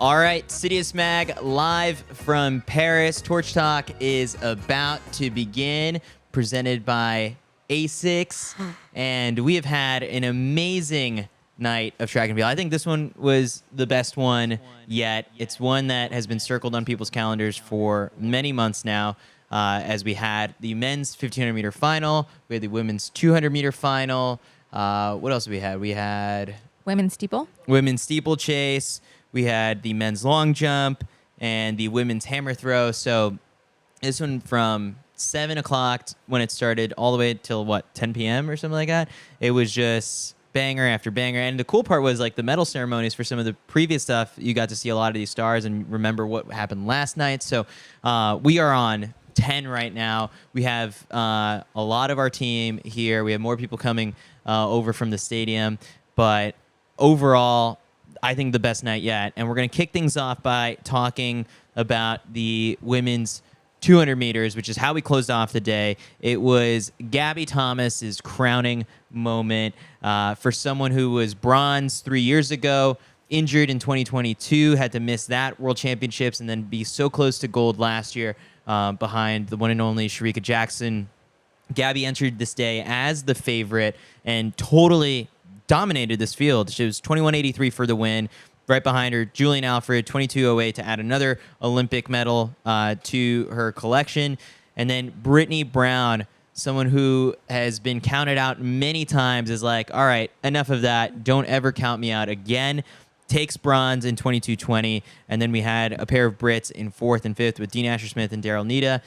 All right, CITIUS Mag live from Paris. Torch Talk is about to begin, presented by Asics. And we have had an amazing night of track and field. I think this one was the best one yet. It's one that has been circled on people's calendars for many months now, as we had the men's 1,500-meter final. We had the women's 200-meter final. What else did we have? We had... Women's steeple. Women's steeplechase. We had the men's long jump and the women's hammer throw. So this one from 7 o'clock when it started all the way till, 10 p.m. or something like that? It was just banger after banger. And the cool part was, like, the medal ceremonies for some of the previous stuff. You got to see a lot of these stars and remember what happened last night. So we are on 10 right now. We have a lot of our team here. We have more people coming over from the stadium. But overall, I think the best night yet. And we're going to kick things off by talking about the women's 200 meters, which is how we closed off the day. It was Gabby Thomas's crowning moment for someone who was bronze 3 years ago, injured in 2022, had to miss that World Championships, and then be so close to gold last year behind the one and only Shericka Jackson. Gabby entered this day as the favorite and totally dominated this field. She was 21.83 for the win. Right behind her, Julian Alfred, 22.08 to add another Olympic medal to her collection. And then Brittany Brown, someone who has been counted out many times, is like, all right, enough of that. Don't ever count me out again. Takes bronze in 22.20. And then we had a pair of Brits in 4th and 5th with Dean Asher-Smith and Daryl Nita.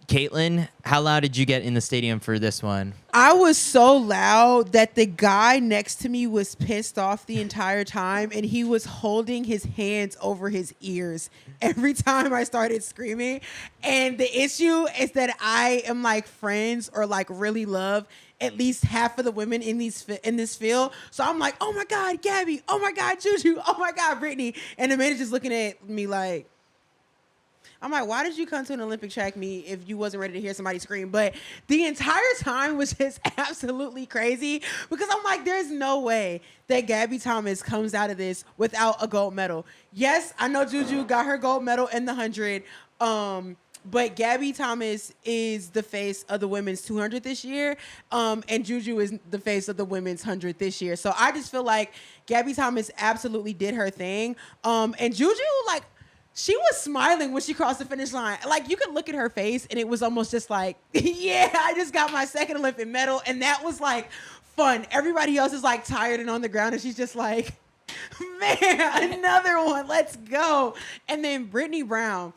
Caitlin, how loud did you get in the stadium for this one? I was so loud that the guy next to me was pissed off the entire time, and he was holding his hands over his ears every time I started screaming. And the issue is that I am like friends or like really love at least half of the women in this field. So I'm like, oh my God, Gabby. Oh my God, Juju. Oh my God, Brittany. And the man is just looking at me like, I'm like, why did you come to an Olympic track meet if you wasn't ready to hear somebody scream? But the entire time was just absolutely crazy because I'm like, there's no way that Gabby Thomas comes out of this without a gold medal. Yes, I know Juju got her gold medal in the 100, but Gabby Thomas is the face of the women's 200 this year, and Juju is the face of the women's 100 this year. So I just feel like Gabby Thomas absolutely did her thing. And Juju, like, she was smiling when she crossed the finish line. Like, you could look at her face, and it was almost just like, yeah, I just got my second Olympic medal, and that was, like, fun. Everybody else is, like, tired and on the ground, and she's just like, man, another one. Let's go. And then Brittany Brown.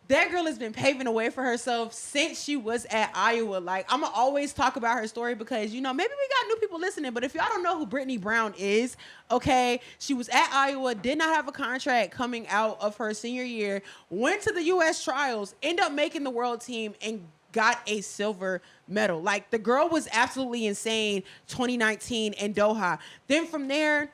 That girl has been paving the way for herself since she was at Iowa. Like, I'm going to always talk about her story because, you know, maybe we got new people listening, but if y'all don't know who Brittany Brown is, okay, she was at Iowa, did not have a contract coming out of her senior year, went to the U.S. trials, ended up making the world team, and got a silver medal. Like, the girl was absolutely insane 2019 in Doha. Then from there,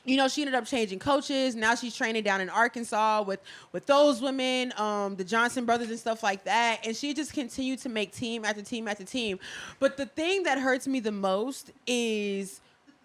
you know, she ended up changing coaches. Now she's training down in Arkansas with those women, the Johnson brothers and stuff like that. And she just continued to make team after team after team. But the thing that hurts me the most is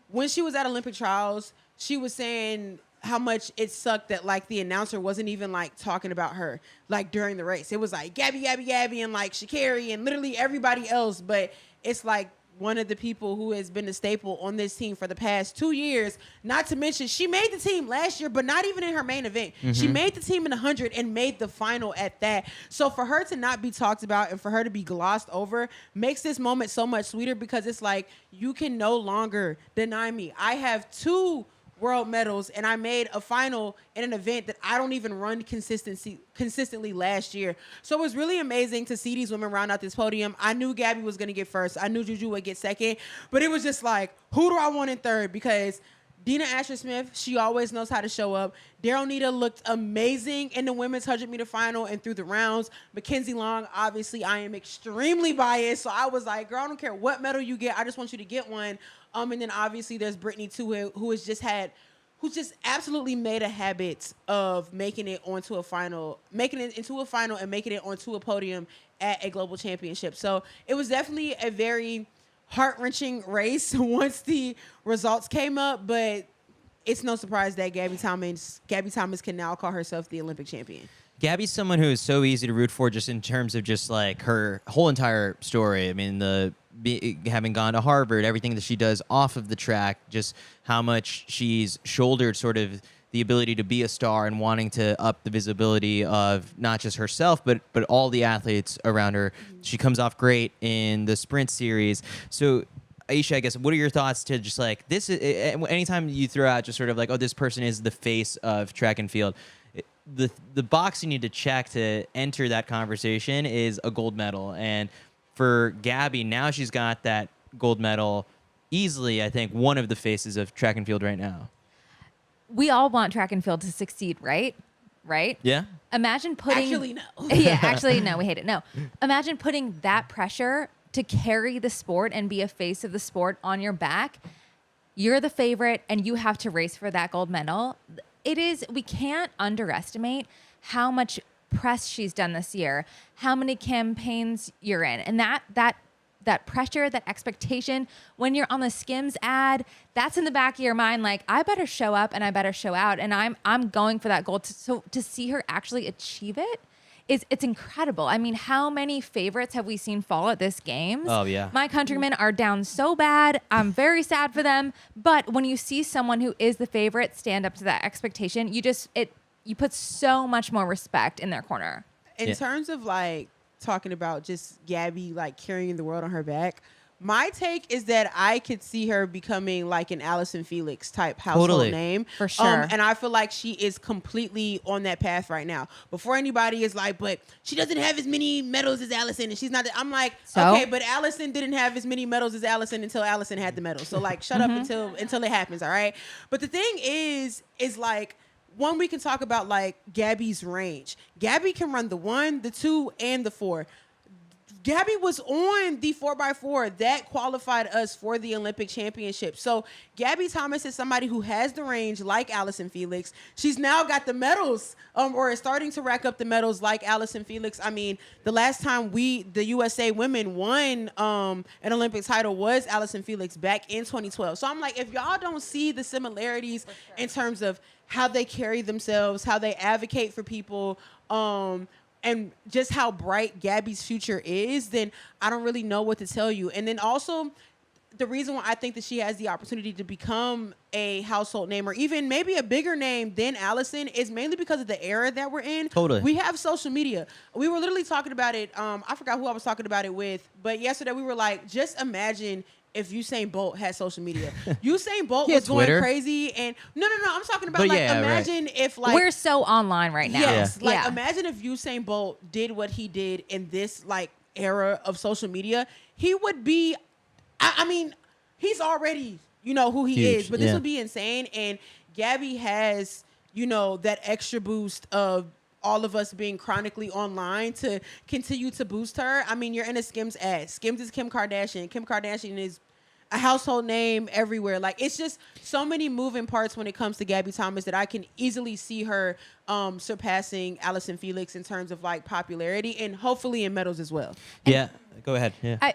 when she was at Olympic trials, she was saying how much it sucked that, like, the announcer wasn't even, like, talking about her, like, during the race. It was like Gabby, Gabby, Gabby, and, like, Sha'Carri and literally everybody else. But it's like, one of the people who has been a staple on this team for the past 2 years, not to mention she made the team last year, but not even in her main event. Mm-hmm. She made the team in the 100 and made the final at that. So for her to not be talked about and for her to be glossed over makes this moment so much sweeter because it's like, you can no longer deny me. I have 2 world medals, and I made a final in an event that I don't even run consistently last year. So it was really amazing to see these women round out this podium. I knew Gabby was going to get first. I knew Juju would get second. But it was just like, who do I want in third? Because Dean Asher-Smith, she always knows how to show up. Daryl Nita looked amazing in the women's 100-meter final and through the rounds. Mackenzie Long, obviously, I am extremely biased. So I was like, girl, I don't care what medal you get. I just want you to get one. And then obviously there's Brittany too, who's just absolutely made a habit of making it onto a final, making it into a final and making it onto a podium at a global championship. So it was definitely a very heart-wrenching race once the results came up, but it's no surprise that Gabby Thomas can now call herself the Olympic champion. Gabby's someone who is so easy to root for, just in terms of just like her whole entire story. I mean, having gone to Harvard, everything that she does off of the track, just how much she's shouldered sort of the ability to be a star and wanting to up the visibility of not just herself, but all the athletes around her. She comes off great in the sprint series. So, Aisha, I guess, what are your thoughts to just like this? Anytime you throw out just sort of like, oh, this person is the face of track and field, the box you need to check to enter that conversation is a gold medal. And for Gabby, now she's got that gold medal easily, I think, one of the faces of track and field right now. We all want track and field to succeed, right? Right? Yeah. Imagine putting... Actually, no. Yeah, actually, no, we hate it. No. Imagine putting that pressure to carry the sport and be a face of the sport on your back. You're the favorite, and you have to race for that gold medal. We can't underestimate how much press she's done this year, how many campaigns you're in. And that pressure, that expectation, when you're on the Skims ad, that's in the back of your mind. Like, I better show up and I better show out. And I'm going for that goal. So to see her actually achieve it, it's incredible. I mean, how many favorites have we seen fall at this Games? Oh, yeah. My countrymen are down so bad. I'm very sad for them. But when you see someone who is the favorite stand up to that expectation, you put so much more respect in their corner. In terms of like talking about just Gabby like carrying the world on her back, my take is that I could see her becoming like an Allison Felix type household name. For sure. And I feel like she is completely on that path right now. Before anybody is like, but she doesn't have as many medals as Allison and she's not. I'm like, okay, but Allison didn't have as many medals as Allison until Allison had the medal. So like, shut up until it happens. All right. But the thing is like, one, we can talk about like Gabby's range. Gabby can run the 1, the 2, and the 4. Gabby was on the 4x4 that qualified us for the Olympic Championship. So Gabby Thomas is somebody who has the range like Allison Felix. She's now got the medals, or is starting to rack up the medals like Allison Felix. I mean, the last time the USA women won an Olympic title was Allison Felix back in 2012. So I'm like, if y'all don't see the similarities in terms of how they carry themselves, how they advocate for people, and just how bright Gabby's future is, then I don't really know what to tell you. And then also, the reason why I think that she has the opportunity to become a household name or even maybe a bigger name than Allison is mainly because of the era that we're in. Totally. We have social media. We were literally talking about it. I forgot who I was talking about it with, but yesterday we were like, just imagine if Usain Bolt had social media. Usain Bolt was going Twitter. crazy, and no, I'm talking about imagine if like we're so online right now. Yes, imagine if Usain Bolt did what he did in this like era of social media. He would be. I mean, he's already who he huge, is, but this would be insane. And Gabby has that extra boost of all of us being chronically online to continue to boost her. I mean, you're in a Skims ad. Skims is Kim Kardashian. Kim Kardashian is a household name everywhere. Like, it's just so many moving parts when it comes to Gabby Thomas that I can easily see her surpassing Allison Felix in terms of like popularity and hopefully in medals as well. Yeah, go ahead. Yeah.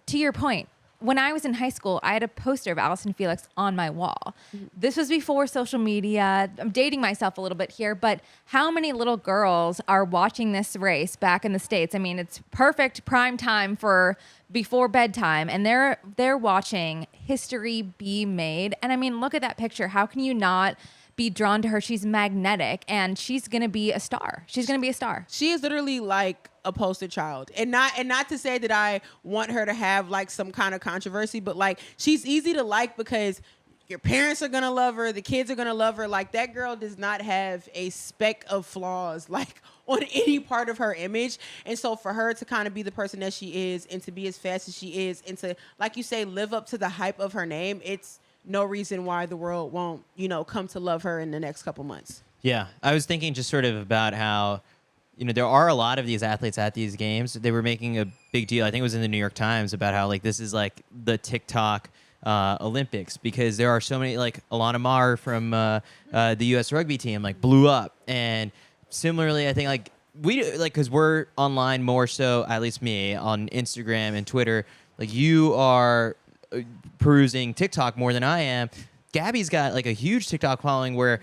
To your point, when I was in high school, I had a poster of Allison Felix on my wall. This was before social media. I'm dating myself a little bit here, but how many little girls are watching this race back in the States? I mean, it's perfect prime time for before bedtime, and they're watching history be made. And I mean, look at that picture. How can you not be drawn to her? She's magnetic, and she's going to be a star. She's going to be a star. She is literally like a poster child, and not to say that I want her to have like some kind of controversy, but like she's easy to like because your parents are gonna love her, the kids are gonna love her. Like, that girl does not have a speck of flaws like on any part of her image. And so for her to kind of be the person that she is and to be as fast as she is and to, like you say, live up to the hype of her name, it's no reason why the world won't come to love her in the next couple months. Yeah, I was thinking just sort of about how there are a lot of these athletes at these games. They were making a big deal. I think it was in the New York Times about how like this is like the TikTok Olympics, because there are so many, like Alana Maher from the U.S. rugby team like blew up. And similarly, I think like we like, because we're online more so, at least me, on Instagram and Twitter. Like, you are perusing TikTok more than I am. Gabby's got like a huge TikTok following where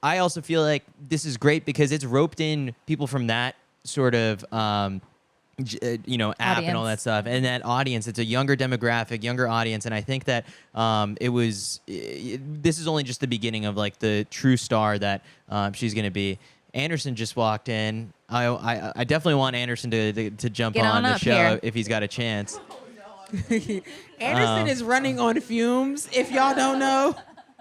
I also feel like this is great because it's roped in people from that sort of app and all that stuff, and that audience. It's a younger demographic, younger audience, and I think that this is only just the beginning of like the true star that she's going to be. Anderson just walked in. I definitely want Anderson to jump on the show here if he's got a chance. Anderson is running on fumes, if y'all don't know.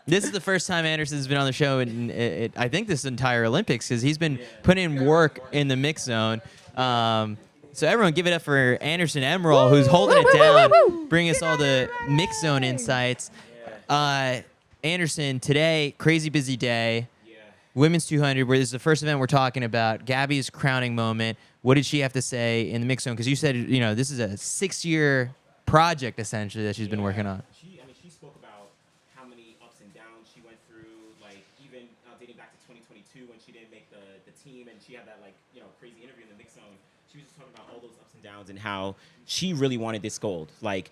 This is the first time Anderson's been on the show in I think this entire Olympics, because he's been putting in work in the mix zone. So everyone give it up for Anderson Emerald, who's holding it down, bringing us all the mix zone insights. Anderson, today, crazy busy day. Women's 200, where this is the first event we're talking about. Gabby's crowning moment. What did she have to say in the mix zone? Because you said, this is a 6-year project, essentially, that she's been working on. She spoke about how many ups and downs she went through, like even dating back to 2022 when she didn't make the team, and she had that crazy interview in the mix zone. She was just talking about all those ups and downs and how she really wanted this gold. Like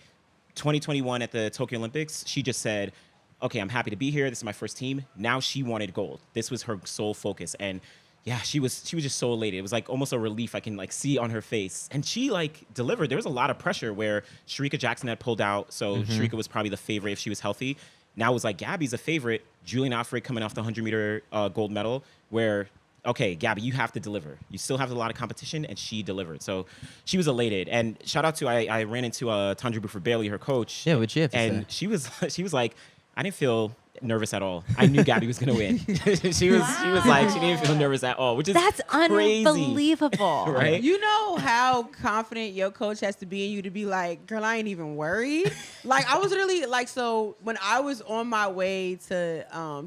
2021 at the Tokyo Olympics, she just said, okay, I'm happy to be here. This is my first team. Now she wanted gold. This was her sole focus. And yeah, she was just so elated. It was like almost a relief I can like see on her face. And she like delivered. There was a lot of pressure where Shericka Jackson had pulled out. So Shericka was probably the favorite if she was healthy. Now it was like Gabby's a favorite. Julian Alfred coming off the 100-meter gold medal where, okay, Gabby, you have to deliver. You still have a lot of competition, and she delivered. So she was elated. And shout out to, I ran into Tandra Buford-Bailey, her coach. Yeah, what'd you have to say? And she was like, I didn't feel nervous at all. I knew Gabby was going to win. she was like, she didn't feel nervous at all, which is That's crazy. Unbelievable. Right? You know how confident your coach has to be in you to be like, girl, I ain't even worried. Like, I was really like, so when I was on my way to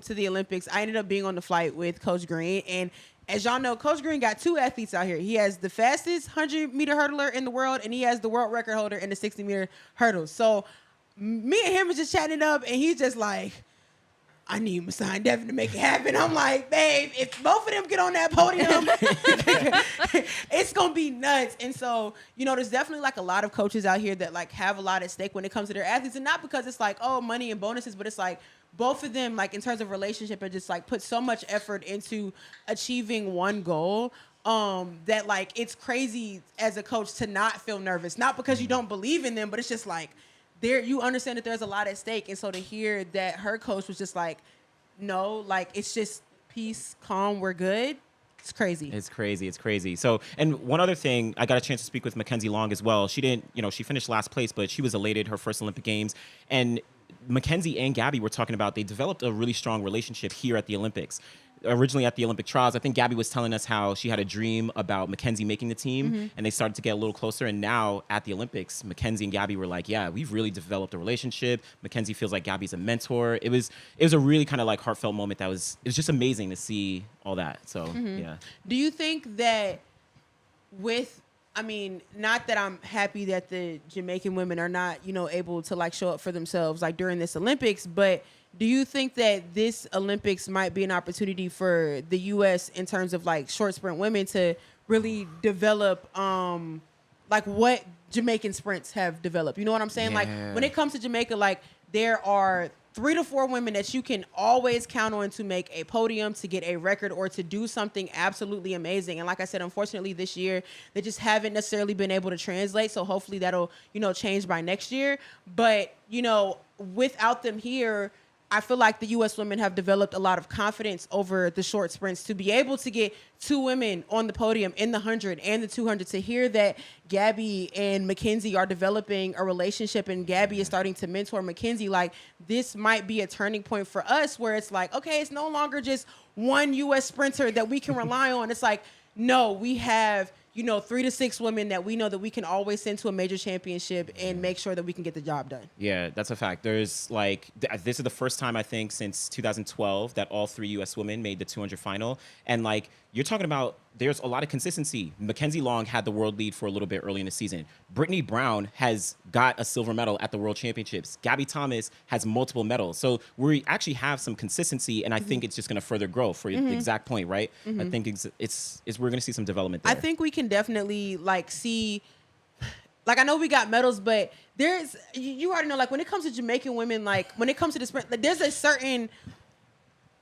the Olympics, I ended up being on the flight with Coach Green. And as y'all know, Coach Green got 2 athletes out here. He has the fastest 100-meter hurdler in the world, and he has the world record holder in the 60-meter hurdles. So me and him was just chatting it up, and he's just like, I need Masai Devin to make it happen. I'm like, babe, if both of them get on that podium, it's going to be nuts. And so, there's definitely like a lot of coaches out here that like have a lot at stake when it comes to their athletes. And not because it's like, oh, money and bonuses, but it's like both of them, like in terms of relationship, are just like put so much effort into achieving one goal that like it's crazy as a coach to not feel nervous. Not because you don't believe in them, but it's just like, you understand that there's a lot at stake. And so to hear that her coach was just like, no, like, it's just peace, calm, we're good. It's crazy. It's crazy. So, and one other thing, I got a chance to speak with Mackenzie Long as well. She didn't, she finished last place, but she was elated, her first Olympic Games. And Mackenzie and Gabby were talking about, they developed a really strong relationship here at the Olympics. Originally at the Olympic trials, I think Gabby was telling us how she had a dream about Mackenzie making the team, and they started to get a little closer. And now at the Olympics, Mackenzie and Gabby were like, yeah, we've really developed a relationship. Mackenzie feels like Gabby's a mentor. It was a really kind of like heartfelt moment it was just amazing to see all that. So, yeah. Do you think that not that I'm happy that the Jamaican women are not, able to like show up for themselves like during this Olympics, but do you think that this Olympics might be an opportunity for the U.S. in terms of like short sprint women to really develop like what Jamaican sprints have developed? You know what I'm saying? Yeah. Like when it comes to Jamaica, like there are 3 to 4 women that you can always count on to make a podium, to get a record, or to do something absolutely amazing. And like I said, unfortunately this year, they just haven't necessarily been able to translate. So hopefully that'll, change by next year. But, without them here, I feel like the U.S. women have developed a lot of confidence over the short sprints to be able to get 2 women on the podium in the 100 and the 200. To hear that Gabby and Mackenzie are developing a relationship and Gabby is starting to mentor Mackenzie, like this might be a turning point for us where it's like, okay, it's no longer just one U.S. sprinter that we can rely on. It's like, no, we have 3 to 6 women that we know that we can always send to a major championship and make sure that we can get the job done. Yeah, that's a fact. There's like, this is the first time I think since 2012 that all 3 U.S. women made the 200 final. And like, you're talking about, there's a lot of consistency. Mackenzie Long had the world lead for a little bit early in the season. Brittany Brown has got a silver medal at the World Championships. Gabby Thomas has multiple medals. So we actually have some consistency, and I think it's just going to further grow for the exact point, right? I think it's we're going to see some development there. I think we can definitely like see like I know we got medals, but there's you already know, like when it comes to Jamaican women, like when it comes to the sprint, like there's a certain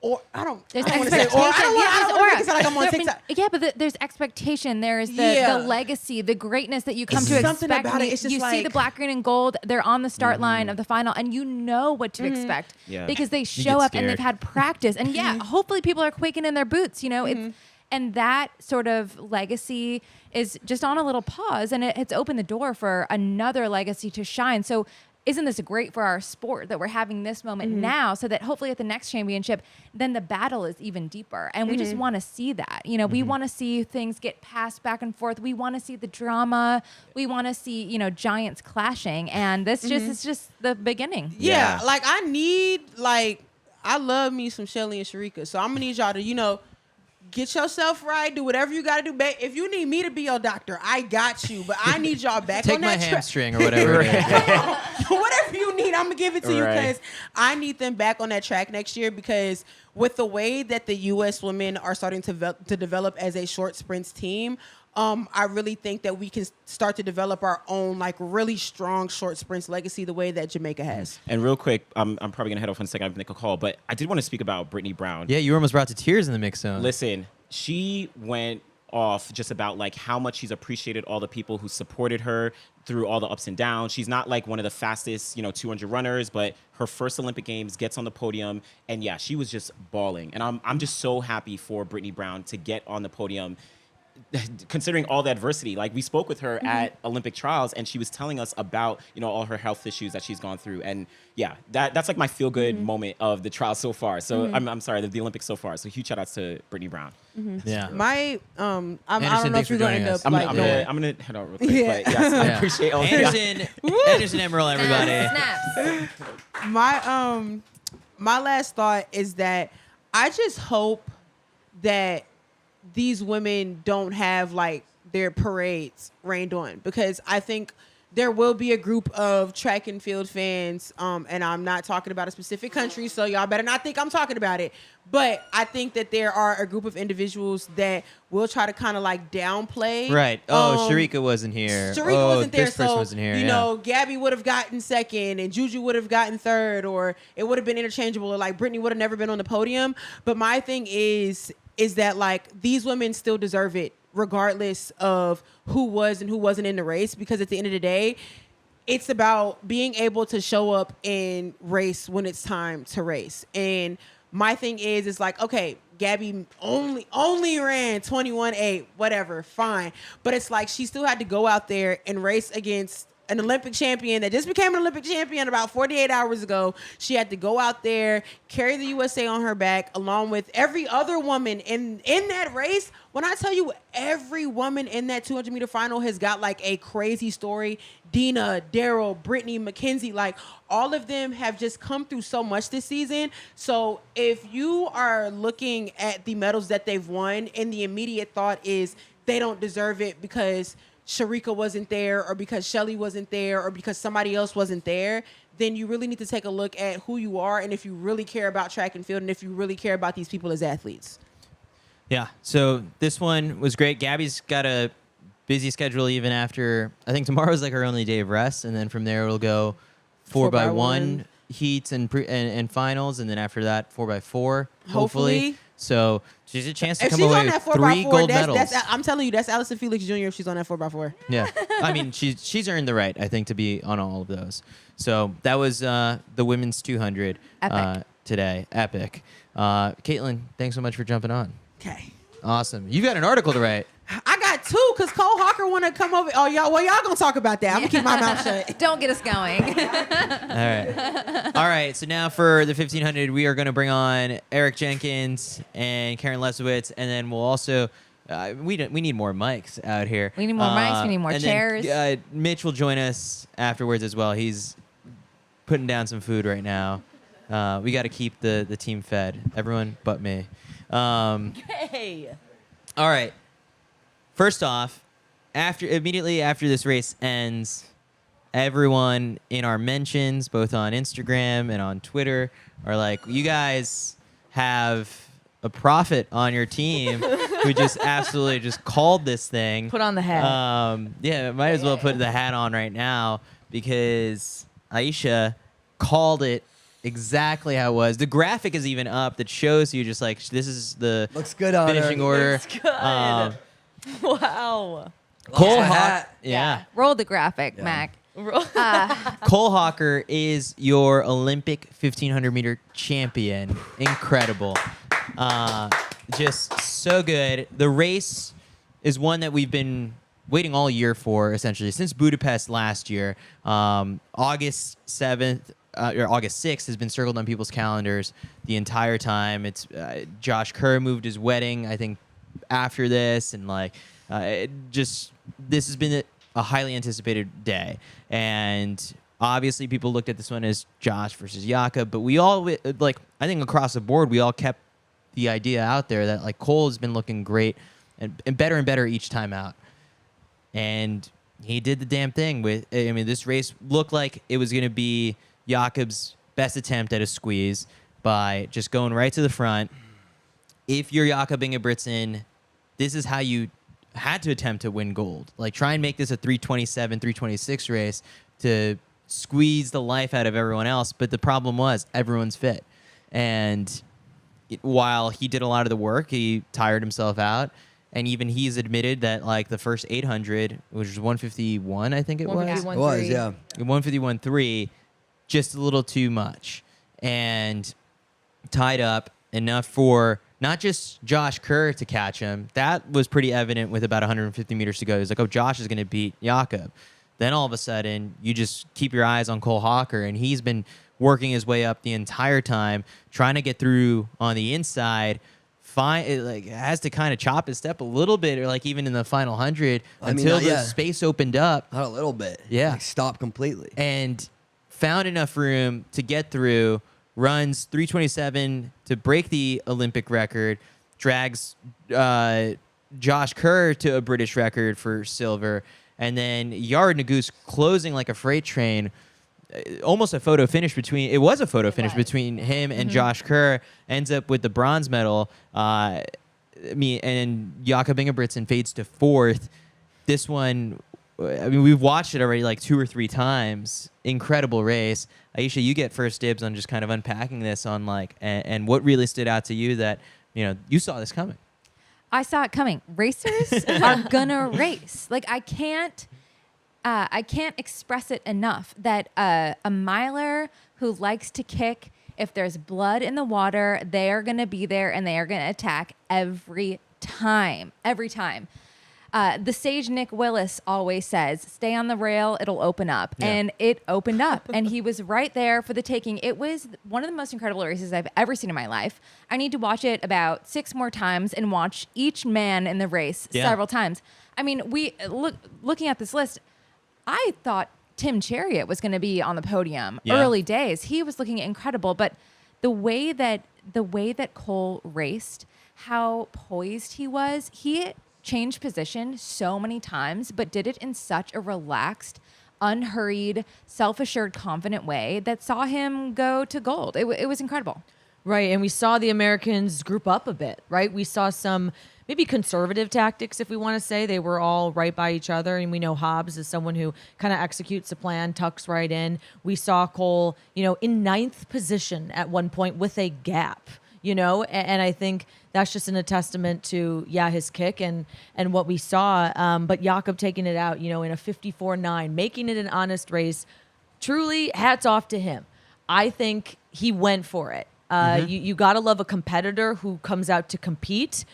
or I don't want to say or I don't want to make it sound like I'm on TikTok. Yeah, but there's expectation. There's the legacy, the greatness that you come to something expect. about it. It's just you like, see the black, green, and gold. They're on the start line of the final, and you know what to expect because they show up and they've had practice. And hopefully people are quaking in their boots. You know, and that sort of legacy is just on a little pause, and it's opened the door for another legacy to shine. So isn't this great for our sport that we're having this moment now, so that hopefully at the next championship, then the battle is even deeper. And we just want to see that. You know, we want to see things get passed back and forth. We want to see the drama. We want to see, you know, giants clashing. And this is just the beginning. Yeah. Like I love me some Shelly and Sharika. So I'm going to need y'all to, you know, get yourself right. Do whatever you got to do. If you need me to be your doctor, I got you. But I need y'all back on that Take my hamstring or whatever. Whatever you need, I'm going to give it to you because I need them back on that track next year because with the way that the U.S. women are starting to develop as a short sprints team, I really think that we can start to develop our own like really strong short sprints legacy the way that Jamaica has. And real quick, I'm probably gonna head off in a second. I have to make a call, but I did want to speak about Brittany Brown. Yeah, you were almost brought to tears in the mix zone. Listen, she went off just about like how much she's appreciated all the people who supported her through all the ups and downs. She's not like one of the fastest, 200 runners, but her first Olympic Games gets on the podium, and yeah, she was just bawling. And I'm just so happy for Brittany Brown to get on the podium. Considering all the adversity, like we spoke with her at Olympic trials and she was telling us about, all her health issues that she's gone through. And yeah, that's like my feel good moment of the trial so far. So I'm sorry, the Olympics so far. So huge shout outs to Brittany Brown. Yeah. My, I Anderson, don't know if you're going to end up I'm like gonna head out real quick, but yes, I appreciate all Anderson Emerald, everybody. Snaps. My last thought is that I just hope that these women don't have like their parades rained on because I think there will be a group of track and field fans, and I'm not talking about a specific country, so y'all better not think I'm talking about it. But I think that there are a group of individuals that will try to kind of like downplay. Right. Oh, Sharika wasn't here. Sharika wasn't there, this person so wasn't here. you know, Gabby would have gotten second, and Juju would have gotten third, or it would have been interchangeable, or like Brittany would have never been on the podium. But my thing is that like these women still deserve it regardless of who was and who wasn't in the race, because at the end of the day, it's about being able to show up and race when it's time to race. And my thing is like, okay, Gabby only ran 21.8, whatever, fine. But it's like she still had to go out there and race against an Olympic champion that just became an Olympic champion about 48 hours ago. She had to go out there, carry the USA on her back, along with every other woman in that race. When I tell you every woman in that 200-meter final has got like a crazy story. Dina, Daryl, Brittany, Mackenzie, like all of them have just come through so much this season. So if you are looking at the medals that they've won and the immediate thought is they don't deserve it because Sharika wasn't there, or because Shelly wasn't there, or because somebody else wasn't there, then you really need to take a look at who you are and if you really care about track and field and if you really care about these people as athletes. Yeah, so this one was great. Gabby's got a busy schedule even after, I think tomorrow's like her only day of rest, and then from there it'll go 4x1 heats and finals, and then after that 4x4, hopefully. So she's a chance to come away with 3 gold medals. I'm telling you, that's Allison Felix Jr. if she's on that 4x4. Yeah. I mean, she's earned the right, I think, to be on all of those. So that was the women's 200 today. Epic. Caitlin, thanks so much for jumping on. Okay. Awesome. You got an article to write. I got 2 because Cole Hocker want to come over. Oh, y'all going to talk about that. I'm going to keep my mouth shut. Don't get us going. All right. So now for the 1500, we are going to bring on Eric Jenkins and Karen Lesowitz, and then we'll also we need more mics out here. We need more mics. We need more chairs. Then, Mitch will join us afterwards as well. He's putting down some food right now. We got to keep the team fed. Everyone but me. Hey. All right. First off, immediately after this race ends, everyone in our mentions, both on Instagram and on Twitter, are like, you guys have a prophet on your team who just absolutely just called this thing. Put on the hat. Yeah, might as well put the hat on right now because Aisha called it exactly how it was. The graphic is even up that shows you just like this is the Looks good on finishing her. order. Looks good. Wow. Cole Lost my Hocker, hat. yeah. Roll the graphic, Yeah. Mac. Cole Hocker is your Olympic 1500 meter champion. Incredible. Just so good. The race is one that we've been waiting all year for, essentially, since Budapest last year. August 7th. Or August 6th has been circled on people's calendars the entire time. It's Josh Kerr moved his wedding, I think, after this, and this has been a highly anticipated day. And obviously, people looked at this one as Josh versus Jakob, but we all I think across the board, we all kept the idea out there that like Cole has been looking great and better each time out, and he did the damn thing. This race looked like it was going to be Jakob's best attempt at a squeeze by just going right to the front. If you're Jakob Ingebrigtsen, this is how you had to attempt to win gold. Like, try and make this a 3:27, 3:26 race to squeeze the life out of everyone else. But the problem was everyone's fit. And while he did a lot of the work, he tired himself out. And even he's admitted that, like, the first 800, which was 151, I think it was. 151.3. It was, yeah. 151.3, just a little too much. And tied up enough for not just Josh Kerr to catch him. That was pretty evident with about 150 meters to go. He was like, oh, Josh is going to beat Jakob. Then all of a sudden, you just keep your eyes on Cole Hocker, and he's been working his way up the entire time, trying to get through on the inside. Has to kind of chop his step a little bit, or like even in the final 100 until the space opened up. Not a little bit. Yeah. Like, stopped completely. And found enough room to get through, runs 3:27 to break the Olympic record, drags Josh Kerr to a British record for silver, and then Yard Naguse closing like a freight train. Almost a photo finish between between him and Josh Kerr. Ends up with the bronze medal. And Jakob Ingebrigtsen fades to fourth. This one, we've watched it already like 2 or 3 times. Incredible race. Aisha, you get first dibs on just kind of unpacking this on and what really stood out to you that you saw this coming. I saw it coming. Racers are gonna race. Like, I can't express it enough that a miler who likes to kick, if there's blood in the water, they are going to be there and they are going to attack every time. Every time. The sage Nick Willis always says, stay on the rail, it'll open up. Yeah. And it opened up. And he was right there for the taking. It was one of the most incredible races I've ever seen in my life. I need to watch it about 6 more times and watch each man in the race several times. I mean, looking at this list, I thought Tim Chariot was going to be on the podium early days. He was looking incredible, but the way that Cole raced, how poised he was, he changed position so many times, but did it in such a relaxed, unhurried, self-assured, confident way that saw him go to gold. It was incredible. Right, and we saw the Americans group up a bit, right? We saw some maybe conservative tactics, if we want to say. They were all right by each other, and we know Hobbs is someone who kind of executes a plan, tucks right in. We saw Cole, in 9th position at one point with a gap, and I think that's just a testament to, his kick and what we saw. But Jakob taking it out, in a 54.9, making it an honest race. Truly, hats off to him. I think he went for it. You got to love a competitor who comes out to compete.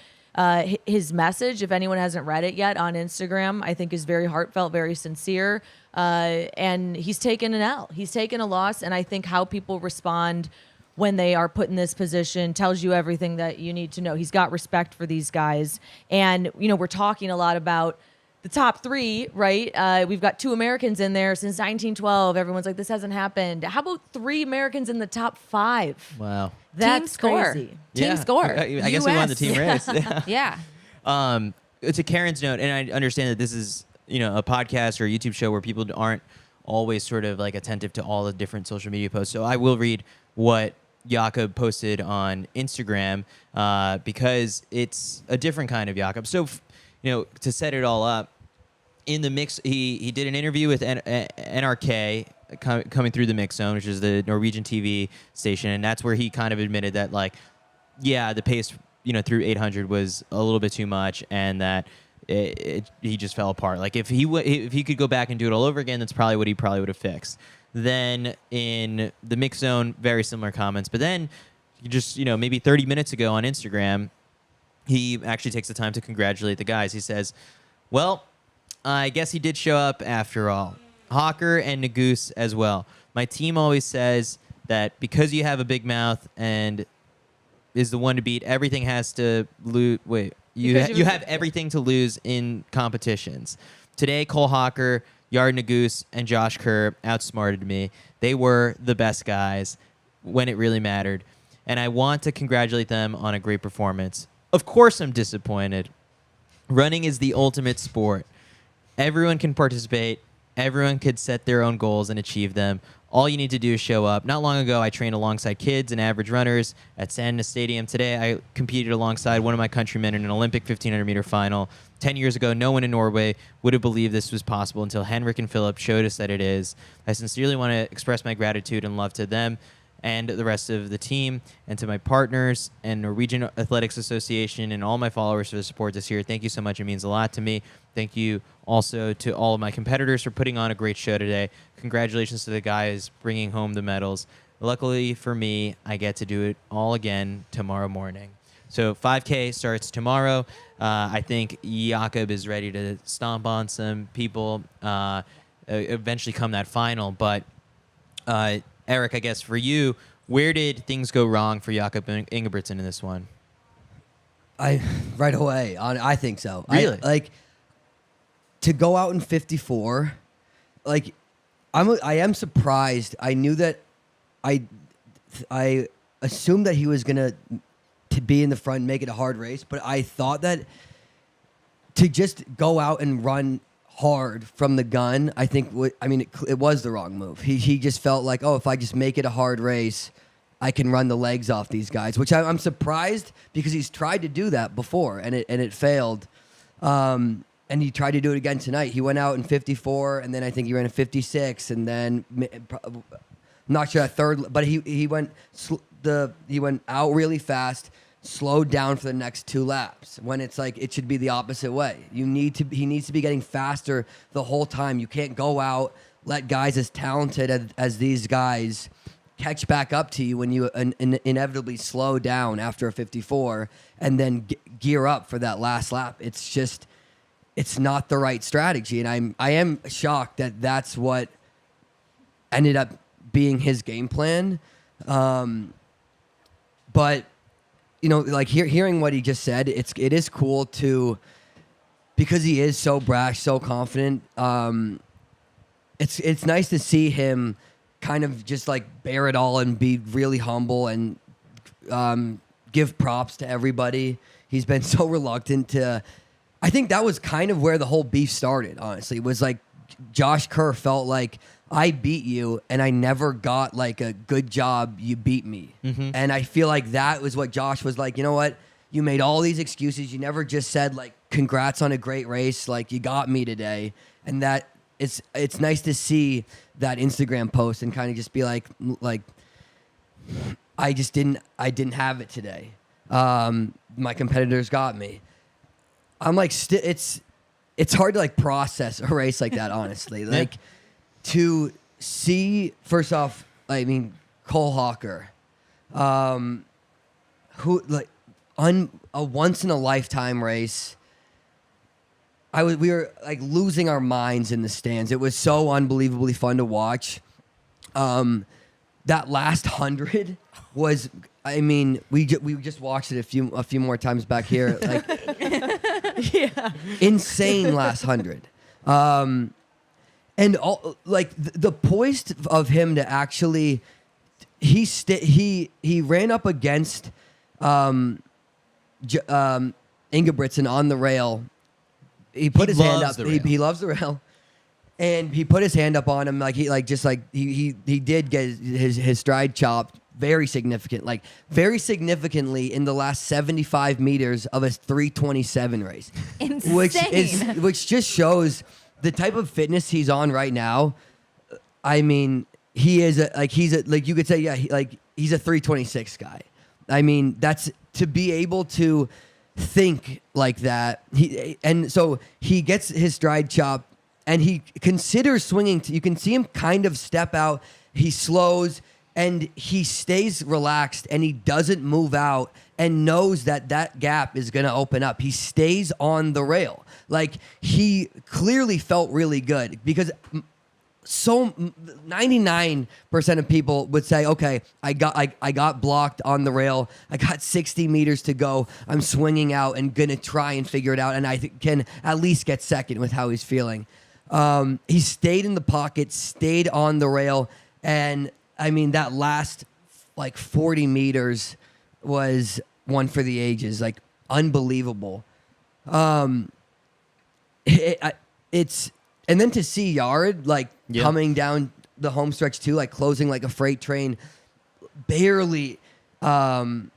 His message, if anyone hasn't read it yet on Instagram, I think is very heartfelt, very sincere. And he's taken an L. He's taken a loss. And I think how people respond when they are put in this position tells you everything that you need to know. He's got respect for these guys. And, we're talking a lot about the top 3, right? We've got 2 Americans in there since 1912. Everyone's like, this hasn't happened. How about 3 Americans in the top 5? Wow. That's team score. crazy. Team score. I guess we won the team race. Yeah. To Karen's note, and I understand that this is, a podcast or a YouTube show where people aren't always sort of like attentive to all the different social media posts. So I will read what Jakob posted on Instagram because it's a different kind of Jakob. So, to set it all up, in the mix, he did an interview with NRK coming through the Mix Zone, which is the Norwegian TV station, and that's where he kind of admitted that, like, yeah, the pace, through 800 was a little bit too much, and that he just fell apart. Like, if he could go back and do it all over again, that's probably what he probably would have fixed. Then in the Mix Zone, very similar comments. But then, just maybe 30 minutes ago on Instagram, he actually takes the time to congratulate the guys. He says, "Well, I guess he did show up after all. Hocker and Nagoose as well. My team always says that because you have a big mouth and is the one to beat, everything has to lose. Wait, you have everything to lose in competitions. Today, Cole Hocker, Yard Nagoose, and Josh Kerr outsmarted me. They were the best guys when it really mattered, and I want to congratulate them on a great performance. Of course I'm disappointed. Running is the ultimate sport. Everyone can participate. Everyone could set their own goals and achieve them. All you need to do is show up. Not long ago, I trained alongside kids and average runners at Sandnes Stadium. Today, I competed alongside one of my countrymen in an Olympic 1,500-meter final. 10 years ago, no one in Norway would have believed this was possible until Henrik and Philip showed us that it is. I sincerely want to express my gratitude and love to them and the rest of the team, and to my partners and Norwegian Athletics Association and all my followers for the support this year. Thank you so much. It means a lot to me. Thank you also to all of my competitors for putting on a great show today. Congratulations to the guys bringing home the medals. Luckily for me, I get to do it all again tomorrow morning." So 5K starts tomorrow. I think Jakob is ready to stomp on some people, eventually come that final. But Eric, I guess for you, where did things go wrong for Jakob Ingebrigtsen in this one? Right away. I think so. Really? To go out in 54, I am surprised. I knew that I assumed that he was gonna to be in the front and make it a hard race, but I thought that to just go out and run hard from the gun, I think it was the wrong move. He just felt like, oh, if I just make it a hard race, I can run the legs off these guys, which I'm surprised because he's tried to do that before and it failed. And he tried to do it again tonight. He went out in 54, and then I think he ran a 56, and then I'm not sure a third, but he went out really fast, slowed down for the next 2 laps. When it's like it should be the opposite way. He needs to be getting faster the whole time. You can't go out, let guys as talented as these guys catch back up to you when you inevitably slow down after a 54, and then gear up for that last lap. It's not the right strategy, and I am shocked that that's what ended up being his game plan. But hearing what he just said, it is cool because he is so brash, so confident. It's nice to see him kind of just bear it all and be really humble and give props to everybody. He's been so reluctant to. I think that was kind of where the whole beef started, honestly. It was Josh Kerr felt like, I beat you, and I never got a good job, you beat me. Mm-hmm. And I feel like that was what Josh was like, you know what? You made all these excuses. You never just said, congrats on a great race. You got me today. And that it's nice to see that Instagram post and kind of just be like, I didn't have it today. My competitors got me. I'm it's hard to process a race like that, honestly. To see, first off, Cole Hocker, who a once in a lifetime race. We were losing our minds in the stands. It was so unbelievably fun to watch. That last 100 was. We just watched it a few more times back here. Yeah. Insane last 100. And all the poise of him to actually, he ran up against Ingebrigtsen on the rail. He put his hand up. He loves the rail, and he put his hand up on him he did get his stride chopped very significant, like very significantly in the last 75 meters of a 3:27 race, Insane. which just shows the type of fitness he's on right now. I mean, he's like you could say, yeah, he's a 3:26 guy. I mean, that's to be able to think like that. So he gets his stride chop and he considers swinging. You can see him kind of step out. He slows and he stays relaxed and he doesn't move out and knows that that gap is going to open up. He stays on the rail. Like, he clearly felt really good because 99% of people would say, okay, I got blocked on the rail. I got 60 meters to go. I'm swinging out and going to try and figure it out. And I can at least get second with how he's feeling. He stayed in the pocket, stayed on the rail. And I mean, that last like 40 meters was one for the ages, like unbelievable. It's and then to see Yard like coming down the home stretch too, like closing like a freight train, barely not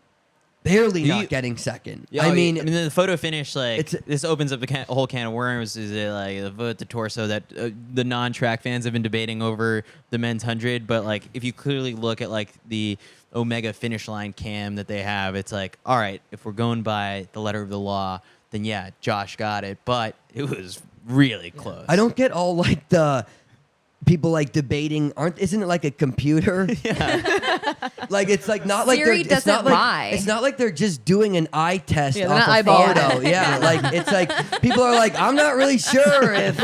getting second. I mean, the photo finish, like, this opens up a whole can of worms. Is it like the foot, the torso that the non-track fans have been debating over the men's 100? But like, if you clearly look at like the Omega finish line cam that they have, it's like, all right, if we're going by the letter of the law, then yeah, Josh got it, but it was really close. I don't get all like the people like debating. Isn't it like a computer? Yeah. Like, it's like not like Siri it's not lie. like it's not like they're just doing an eye test Yeah, off they're a not photo. eyeballing. Yeah, like it's like people are like, I'm not really sure if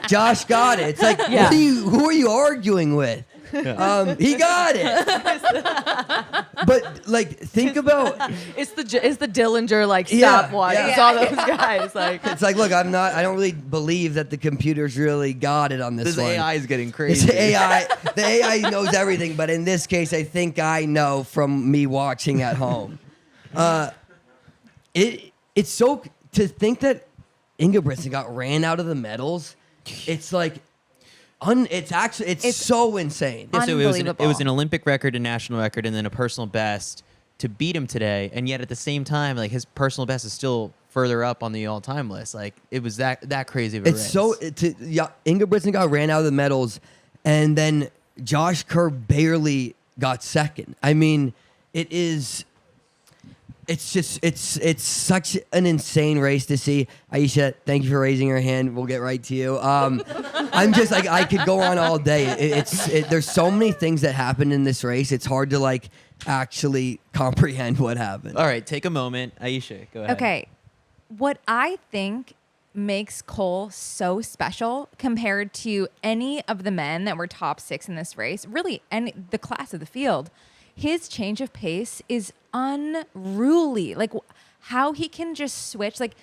Josh got it. It's like, Yeah. who are you arguing with? He got it. But like, think about It's the Dillinger like Yeah, stopwatch. yeah. It's all those guys like. it's like, look, I don't really believe that the computers really got it on this This one. AI is getting It's crazy. AI. The AI knows everything, but in this case, I think I know from me watching at home. It's so to think that Ingebrigtsen got ran out of the medals. It's like, it's so insane. Yeah, so it was Unbelievable. an Olympic record, a national record, and then a personal best to beat him today. And yet at the same time, like, his personal best is still further up on the all-time list. Like, it was that crazy of a race. Ingebrigtsen got ran out of the medals, and then Josh Kerr barely got second. I mean, it's such an insane race to see. Aisha, thank you for raising your hand. We'll get right to you. I'm just like, I could go on all day. There's so many things that happened in this race. It's hard to like actually comprehend what happened. All right, take a moment. Aisha, go ahead. Okay. What I think makes Cole so special compared to any of the men that were top 6 in this race, really the class of the field, his change of pace is unruly. Like, how he can just switch, like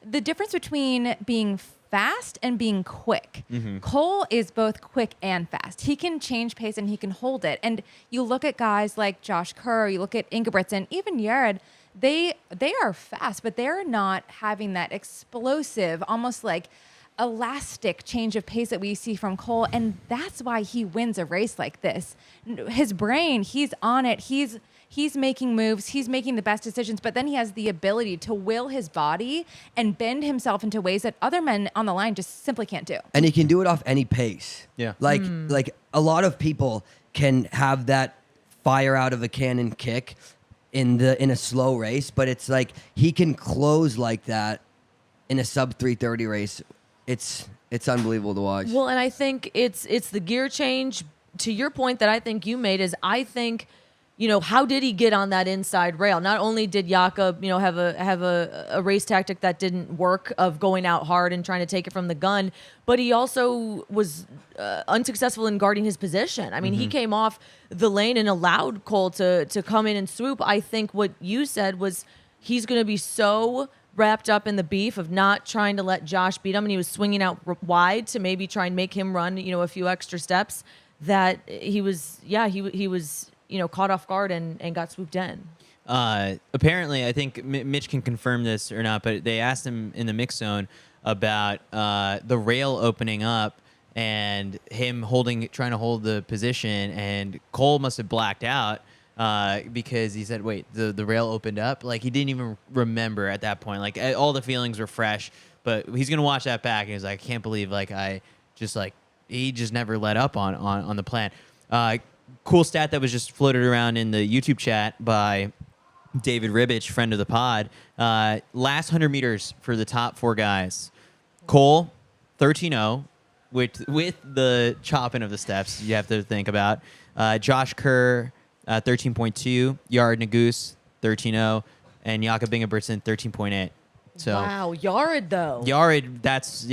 the difference between being fast and being quick. Mm-hmm. Cole is both quick and fast. He can change pace and he can hold it. And you look at guys like Josh Kerr, you look at Ingebrigtsen, even Jared, they are fast, but they're not having that explosive, almost like elastic change of pace that we see from Cole. And that's why he wins a race like this. His brain, he's on it. He's making moves. He's making the best decisions, but then he has the ability to will his body and bend himself into ways that other men on the line just simply can't do. And he can do it off any pace. Yeah. Like a lot of people can have that fire out of a cannon kick in a slow race, but it's like he can close like that in a sub 3:30 race. It's unbelievable to watch. Well, and I think it's the gear change. To your point that I think you made is, I think, how did he get on that inside rail? Not only did Jakob, have a race tactic that didn't work of going out hard and trying to take it from the gun, but he also was unsuccessful in guarding his position. I mean, he came off the lane and allowed Cole to come in and swoop. I think what you said was he's going to be so wrapped up in the beef of not trying to let Josh beat him, and he was swinging out wide to maybe try and make him run, a few extra steps, that he was caught off guard and got swooped in. Apparently, I think Mitch can confirm this or not, but they asked him in the mix zone about the rail opening up and him trying to hold the position, and Cole must have blacked out because he said, wait, the rail opened up. Like, he didn't even remember at that point. Like, all the feelings were fresh. But he's going to watch that back, and he's like, I can't believe, like, he just never let up on the plan. Cool stat that was just floated around in the YouTube chat by David Ribbich, friend of the pod. Last 100 meters for the top 4 guys. Cole, 13:0, with the chopping of the steps you have to think about. Josh Kerr, 13.2. Yared Nuguse, 13:0. And Jakob Ingebrigtsen, 13.8. So wow, Yared though. Yared, that's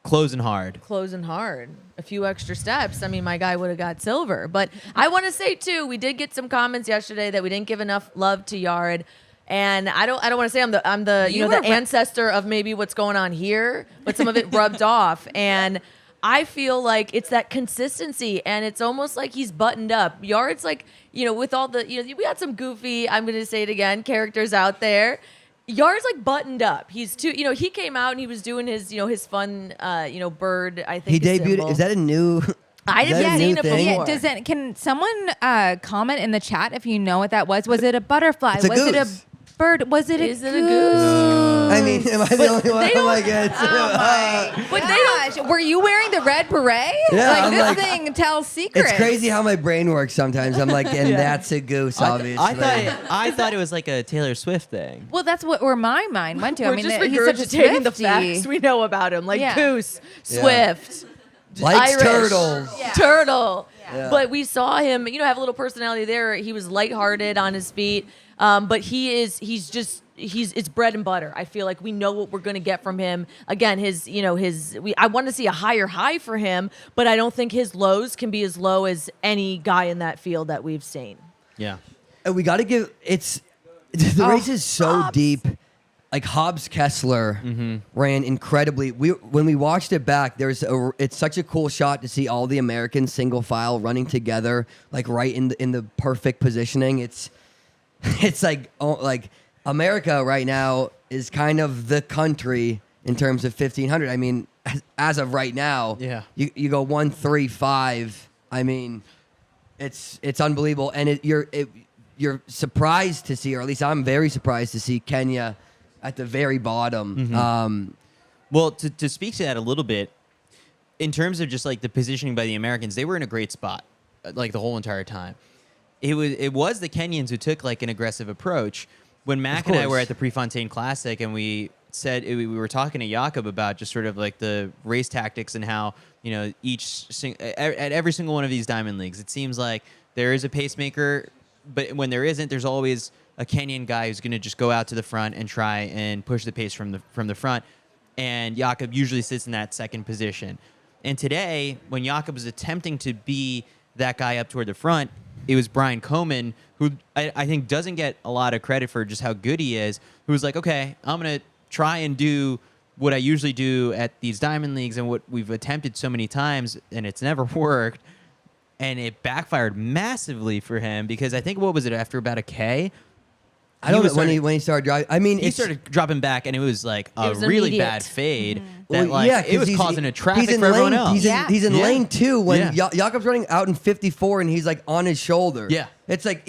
closing hard. Closing hard. A few extra steps. I mean, my guy would have got silver. But I want to say too, we did get some comments yesterday that we didn't give enough love to Yared. And I don't want to say I'm the the ancestor of maybe what's going on here, but some of it rubbed off. And I feel like it's that consistency, and it's almost like he's buttoned up. Yared's like, with all the, we got some goofy, I'm going to say it again, characters out there. Yared's like buttoned up. He's too, he came out and he was doing his, his fun, bird. I think he debuted. symbol. Is that a new? I didn't seen it before. Yeah, can someone comment in the chat if you know what that was? Was it a butterfly? It's a was goose. it a bird? Was it Is a it a goose? goose? I mean, am I the only one? Oh my god! But gosh, were you wearing the red beret? Yeah, like I'm this like- thing tells secrets. It's crazy how my brain works sometimes. I'm like, and that's a goose, obviously. I thought it was like a Taylor Swift thing. Well, that's where my mind went to. We're I mean, just he's such a regurgitating the Swiftie. facts we know about him, like Yeah. goose, Yeah. Swift. Likes Irish. turtles. Yeah. Turtle. Yeah. But we saw him, have a little personality there. He was lighthearted on his feet. But it's bread and butter. I feel like we know what we're going to get from him. Again, I want to see a higher high for him, but I don't think his lows can be as low as any guy in that field that we've seen. Yeah. And we got to give the race is so deep. Like Hobbs Kessler ran incredibly. When we watched it back, it's such a cool shot to see all the Americans single file running together, like right in the perfect positioning. It's like America right now is kind of the country in terms of 1500. I mean, as of right now, you go 1-3-5. I mean, it's unbelievable, and you're surprised to see, or at least I'm very surprised to see Kenya at the very bottom. Well, to speak to that a little bit, in terms of just like the positioning by the Americans, they were in a great spot, like the whole entire time. It was the Kenyans who took like an aggressive approach. When Mac and I were at the Prefontaine Classic, and we said we were talking to Jakob about just sort of like the race tactics and how at every single one of these diamond leagues, it seems like there is a pacemaker, but when there isn't, there's always a Kenyan guy who's going to just go out to the front and try and push the pace from the front. And Jakob usually sits in that second position. And today, when Jakob was attempting to be that guy up toward the front, it was Brian Coleman, who I think doesn't get a lot of credit for just how good he is, who was like, okay, I'm going to try and do what I usually do at these diamond leagues and what we've attempted so many times, and it's never worked. And it backfired massively for him because I think, what was it, after about a K? I don't know when he started driving. I mean, he started dropping back, and it was like a was really immediate. bad fade. Well, That like yeah, it was 'cause causing a he's traffic in for everyone lane, else. He's in Yeah. lane 2 when Yeah. Jakob's running out in 54 and he's like on his shoulder. Yeah. It's like,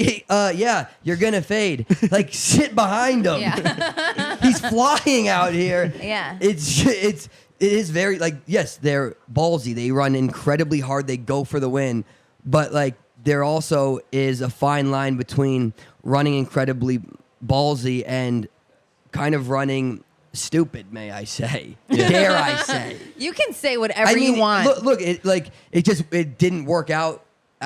you're gonna fade. Like sit behind him. Yeah. He's flying out here. Yeah. It is very like, yes, they're ballsy. They run incredibly hard. They go for the win, but like there also is a fine line between running incredibly ballsy and kind of running stupid, may I say? Dare I say? You can say whatever you want. Look, it didn't work out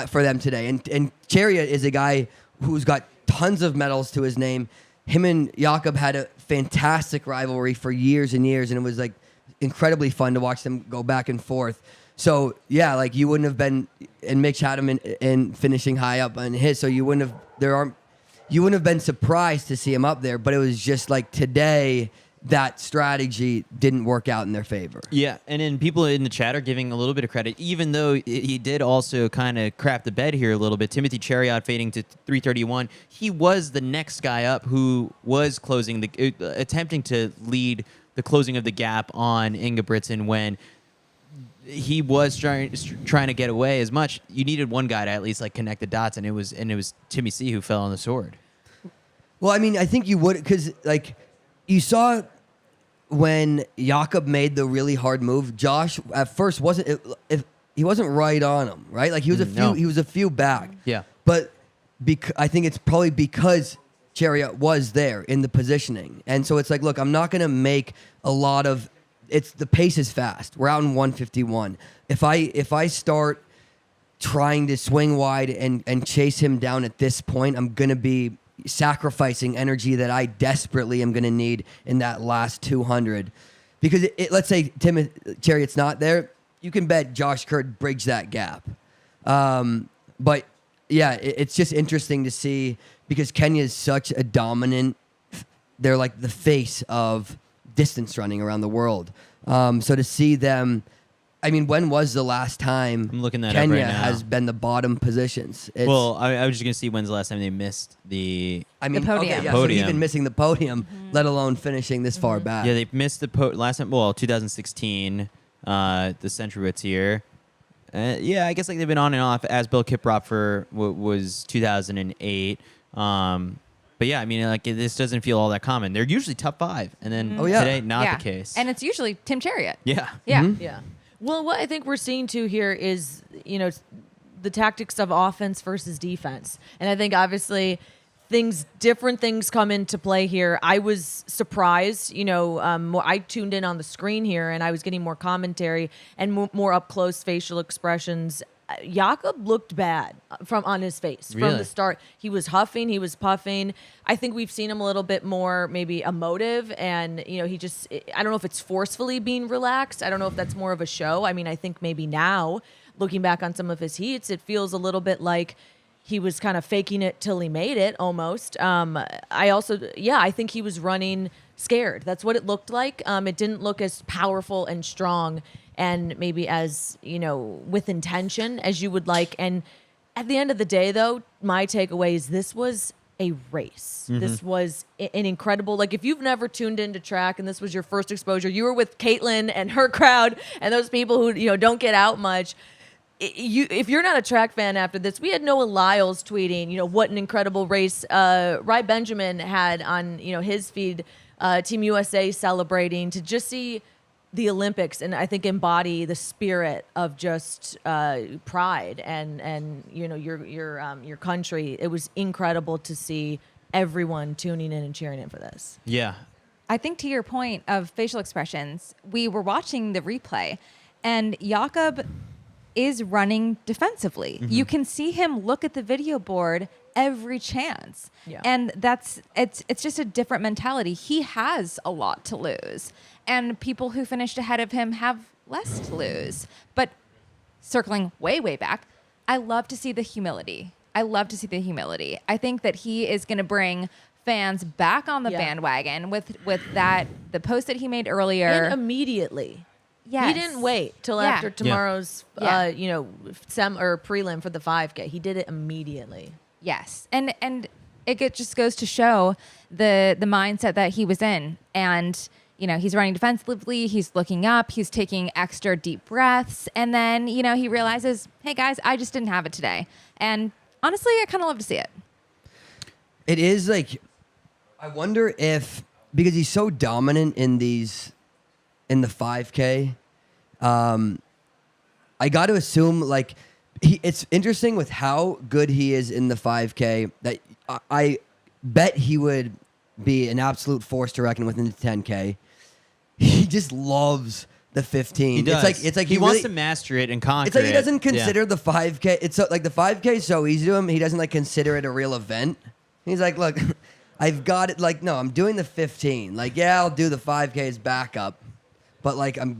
for them today. And Chariot is a guy who's got tons of medals to his name. Him and Jakob had a fantastic rivalry for years and years, and it was like incredibly fun to watch them go back and forth. So yeah, like you wouldn't have been, and Mitch had him in finishing high up on his, so you wouldn't have been surprised to see him up there. But it was just like today, that strategy didn't work out in their favor. Yeah, and then people in the chat are giving a little bit of credit, even though he did also kind of crap the bed here a little bit. Timothy Chariot fading to 331. He was the next guy up who was attempting to lead the closing of the gap on Ingebrigtsen when he was trying to get away as much. You needed one guy to at least like connect the dots, and it was Timmy C who fell on the sword. Well, I mean, I think you would, because like you saw when Jakob made the really hard move. Josh at first if he wasn't right on him, right? Like he was a few back. Yeah. But I think it's probably because Chariot was there in the positioning, and so it's like, look, I'm not gonna make a lot of. The pace is fast. We're out in 151. If I start trying to swing wide and chase him down at this point, I'm gonna be sacrificing energy that I desperately am gonna need in that last 200. Because let's say Chariot's not there, you can bet Josh Kerr bridged that gap. But yeah, it's just interesting to see because Kenya is such a dominant. They're like the face of distance running around the world. So to see them, I mean, when was the last time I'm looking that up Kenya right now. has been the bottom positions? Well, I was just gonna see when's the last time they missed the. I mean, podium. Okay, yeah, Podium. So even missing the podium, let alone finishing this far back. Yeah, they missed the last time. Well, 2016, the Century Tier. Yeah, I guess like they've been on and off. As Bill Kiprop for was 2008. But yeah, I mean, like this doesn't feel all that common. They're usually top 5, and then today not the case. And it's usually Tim Chariot. Yeah. Yeah. Yeah. Well, what I think we're seeing too here is, the tactics of offense versus defense. And I think obviously different things come into play here. I was surprised, I tuned in on the screen here and I was getting more commentary and more up close facial expressions. Jakob looked bad on his face from Really? the start. He was huffing, he was puffing. I think we've seen him a little bit more maybe emotive, and he just, I don't know if it's forcefully being relaxed. I don't know if that's more of a show. I mean, I think maybe now looking back on some of his heats, it feels a little bit like he was kind of faking it till he made it almost. I think he was running scared. That's what it looked like. It didn't look as powerful and strong and maybe as, with intention as you would like. And at the end of the day, though, my takeaway is this was a race. Mm-hmm. This was an incredible, like if you've never tuned into track and this was your first exposure, you were with Caitlin and her crowd and those people who, don't get out much. If you're not a track fan after this, we had Noah Lyles tweeting, what an incredible race Ry Benjamin had on, his feed, Team USA celebrating, to just see the Olympics and I think embody the spirit of just pride and your country. It was incredible to see everyone tuning in and cheering in for this. Yeah. I think to your point of facial expressions, we were watching the replay and Jakob is running defensively. Mm-hmm. You can see him look at the video board every chance. Yeah. And it's just a different mentality. He has a lot to lose. And people who finished ahead of him have less to lose. But circling way, way back, I love to see the humility. I think that he is going to bring fans back on the bandwagon with the post that he made earlier. And immediately. Yes. He didn't wait till after tomorrow's, sem or prelim for the 5K. He did it immediately. Yes, and it just goes to show the mindset that he was in, and he's running defensively, he's looking up, he's taking extra deep breaths, and then he realizes, hey guys, I just didn't have it today, and honestly, I kind of love to see it. It is like, I wonder if because he's so dominant in the 5K, I got to assume like. It's interesting with how good he is in the 5K that I bet he would be an absolute force to reckon with in the 10K. He just loves the 15. He does. It's like he wants to master it and conquer it. It's like he doesn't consider the 5K. It's so, like the 5K is so easy to him. He doesn't like consider it a real event. He's like, look, I've got it. Like, no, I'm doing the 15. Like, yeah, I'll do the 5K as backup, but like I'm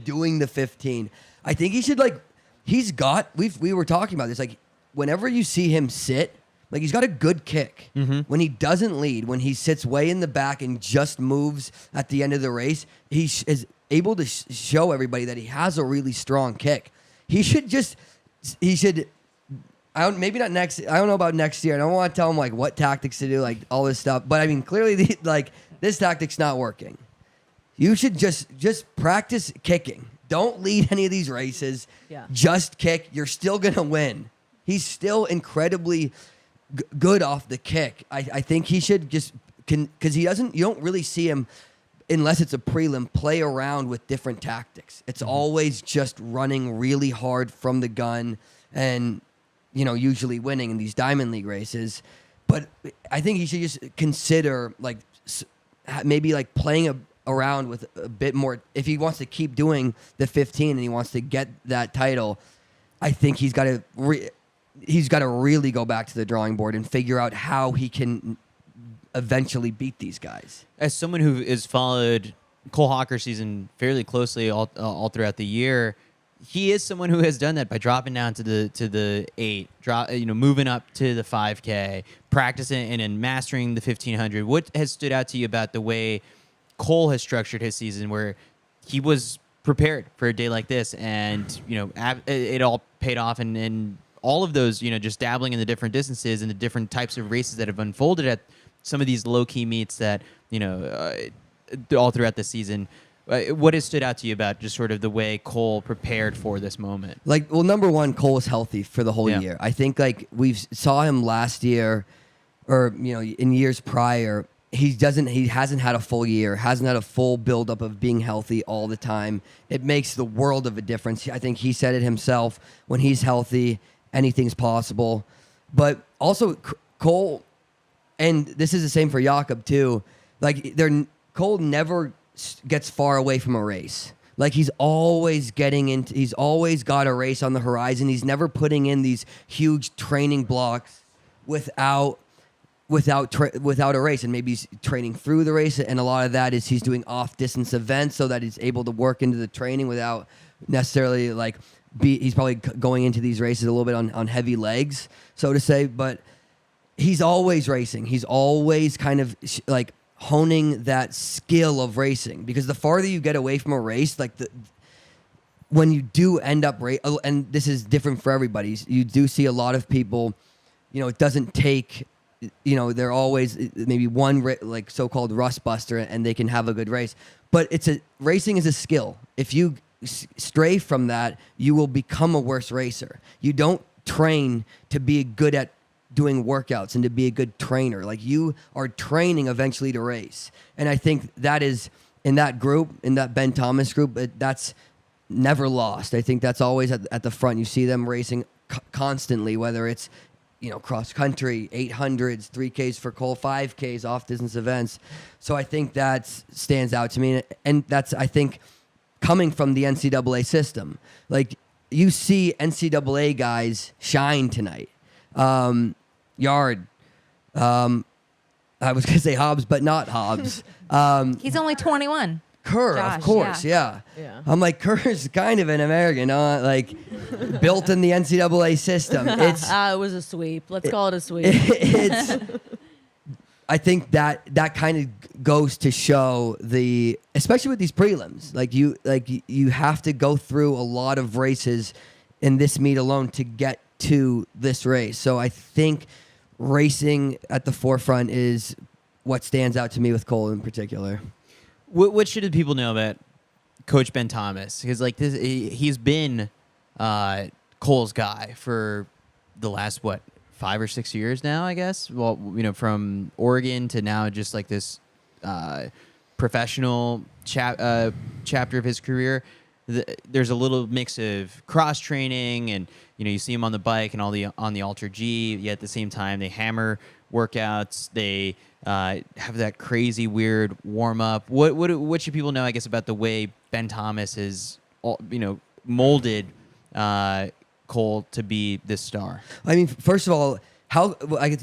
doing the 15. I think he should like. We were talking about this, like, whenever you see him sit, like, he's got a good kick. Mm-hmm. When he doesn't lead, when he sits way in the back and just moves at the end of the race, he is able to show everybody that he has a really strong kick. Maybe not next, I don't know about next year. I don't want to tell him, like, what tactics to do, like, all this stuff. But, I mean, clearly, this tactic's not working. You should just practice kicking. don't lead any of these races. Yeah. Just kick. You're still going to win. He's still incredibly good off the kick. I think he should just because you don't really see him unless it's a prelim play around with different tactics. It's always just running really hard from the gun and usually winning in these Diamond League races. But I think he should just consider like maybe like playing around with a bit more. If he wants to keep doing the 15 and he wants to get that title, I think he's got to really go back to the drawing board and figure out how he can eventually beat these guys. As someone who has followed Cole Hocker season fairly closely all throughout the year, he is someone who has done that by dropping down to the 8, moving up to the 5K, practicing and mastering the 1500. What has stood out to you about the way Cole has structured his season, where he was prepared for a day like this, and it all paid off, and all of those, just dabbling in the different distances and the different types of races that have unfolded at some of these low-key meets that, all throughout the season. What has stood out to you about just sort of the way Cole prepared for this moment? Number one, Cole was healthy for the whole year. I think we saw him last year, or in years prior. He hasn't had a full year, hasn't had a full buildup of being healthy all the time. It makes the world of a difference. I think he said it himself. When he's healthy, anything's possible. But also Cole, and this is the same for Jakob too. Cole never gets far away from a race. He's always he's always got a race on the horizon. He's never putting in these huge training blocks without a race, and maybe he's training through the race, and a lot of that is he's doing off-distance events so that he's able to work into the training without necessarily he's probably going into these races a little bit on heavy legs, so to say, but he's always racing. He's always kind of honing that skill of racing, because the farther you get away from a race, when you do end up and this is different for everybody, you do see a lot of people, it doesn't take, they're always maybe one so-called rust buster and they can have a good race, but racing is a skill. If you stray from that, you will become a worse racer. You don't train to be good at doing workouts and to be a good trainer. You are training eventually to race. And I think that is in that group, in that Ben Thomas group, that's never lost. I think that's always at the front. You see them racing constantly, whether it's cross country, 800s, 3Ks for Cole, 5Ks, off distance events. So I think that stands out to me, and that's, I think, coming from the NCAA system. You see NCAA guys shine tonight. Yard. I was going to say Hobbs, but not Hobbs. He's only 21. Kerr, Josh, of course, yeah. I'm Kerr's kind of an American, built in the NCAA system. It was a sweep. Let's call it a sweep. I think that kind of goes to show especially with these prelims, you have to go through a lot of races in this meet alone to get to this race. So I think racing at the forefront is what stands out to me with Cole in particular. What should the people know about Coach Ben Thomas? Because he's been Cole's guy for the last 5 or 6 years now, I guess. Well, from Oregon to now, just this professional chapter of his career. There's a little mix of cross training, and you see him on the bike and on the Alter G. Yet at the same time, they hammer workouts. They have that crazy weird warm up. What should people know, I guess, about the way Ben Thomas has molded Cole to be this star? I mean, first of all,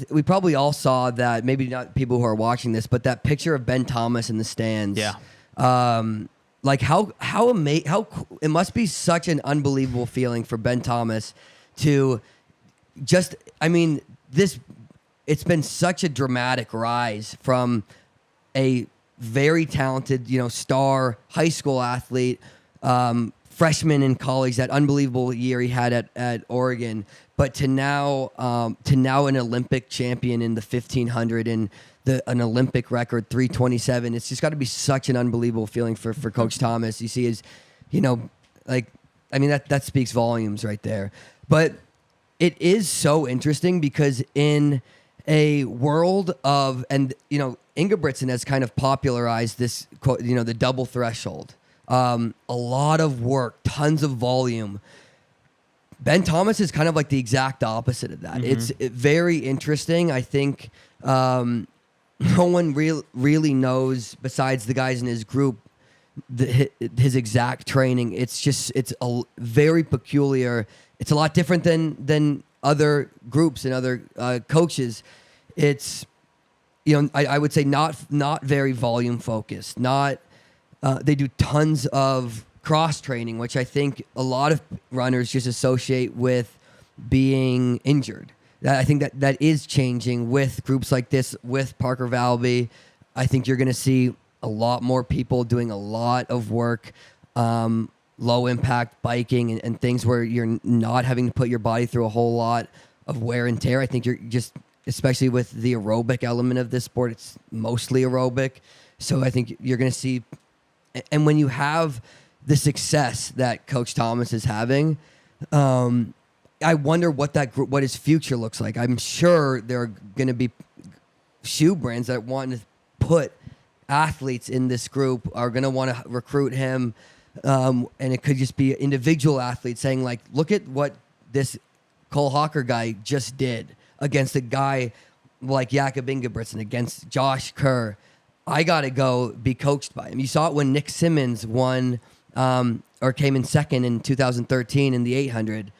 we probably all saw that, maybe not people who are watching this, but that picture of Ben Thomas in the stands. Yeah. How it must be such an unbelievable feeling for Ben Thomas to just, it's been such a dramatic rise from a very talented, star high school athlete, freshman in college, that unbelievable year he had at Oregon, but to now an Olympic champion in the 1500 and an Olympic record 3:27. It's just got to be such an unbelievable feeling for Coach Thomas. You see his, Like, I mean, that speaks volumes right there. But it is so interesting because in a world of, and Ingebrigtsen has kind of popularized this, the double threshold. A lot of work, tons of volume. Ben Thomas is kind of like the exact opposite of that. It's very interesting. I think no one really knows besides the guys in his group his exact training. It's a very peculiar. It's a lot different than other groups and other coaches. It's I would say not very volume focused. Not they do tons of cross training, which I think a lot of runners just associate with being injured. I think that is changing with groups like this, with Parker Valby. I think you're going to see a lot more people doing a lot of work, low impact biking and things where you're not having to put your body through a whole lot of wear and tear. I think you're just, especially with the aerobic element of this sport, it's mostly aerobic. So I think you're going to see, and when you have the success that Coach Thomas is having, I wonder what his future looks like. I'm sure there are going to be shoe brands that want to put athletes in this group, are going to want to recruit him, and it could just be individual athletes saying, like, look at what this Cole Hocker guy just did against a guy like Jakob Ingebrigtsen, against Josh Kerr. I got to go be coached by him. You saw it when Nick Simmons won or came in second in 2013 in the 800.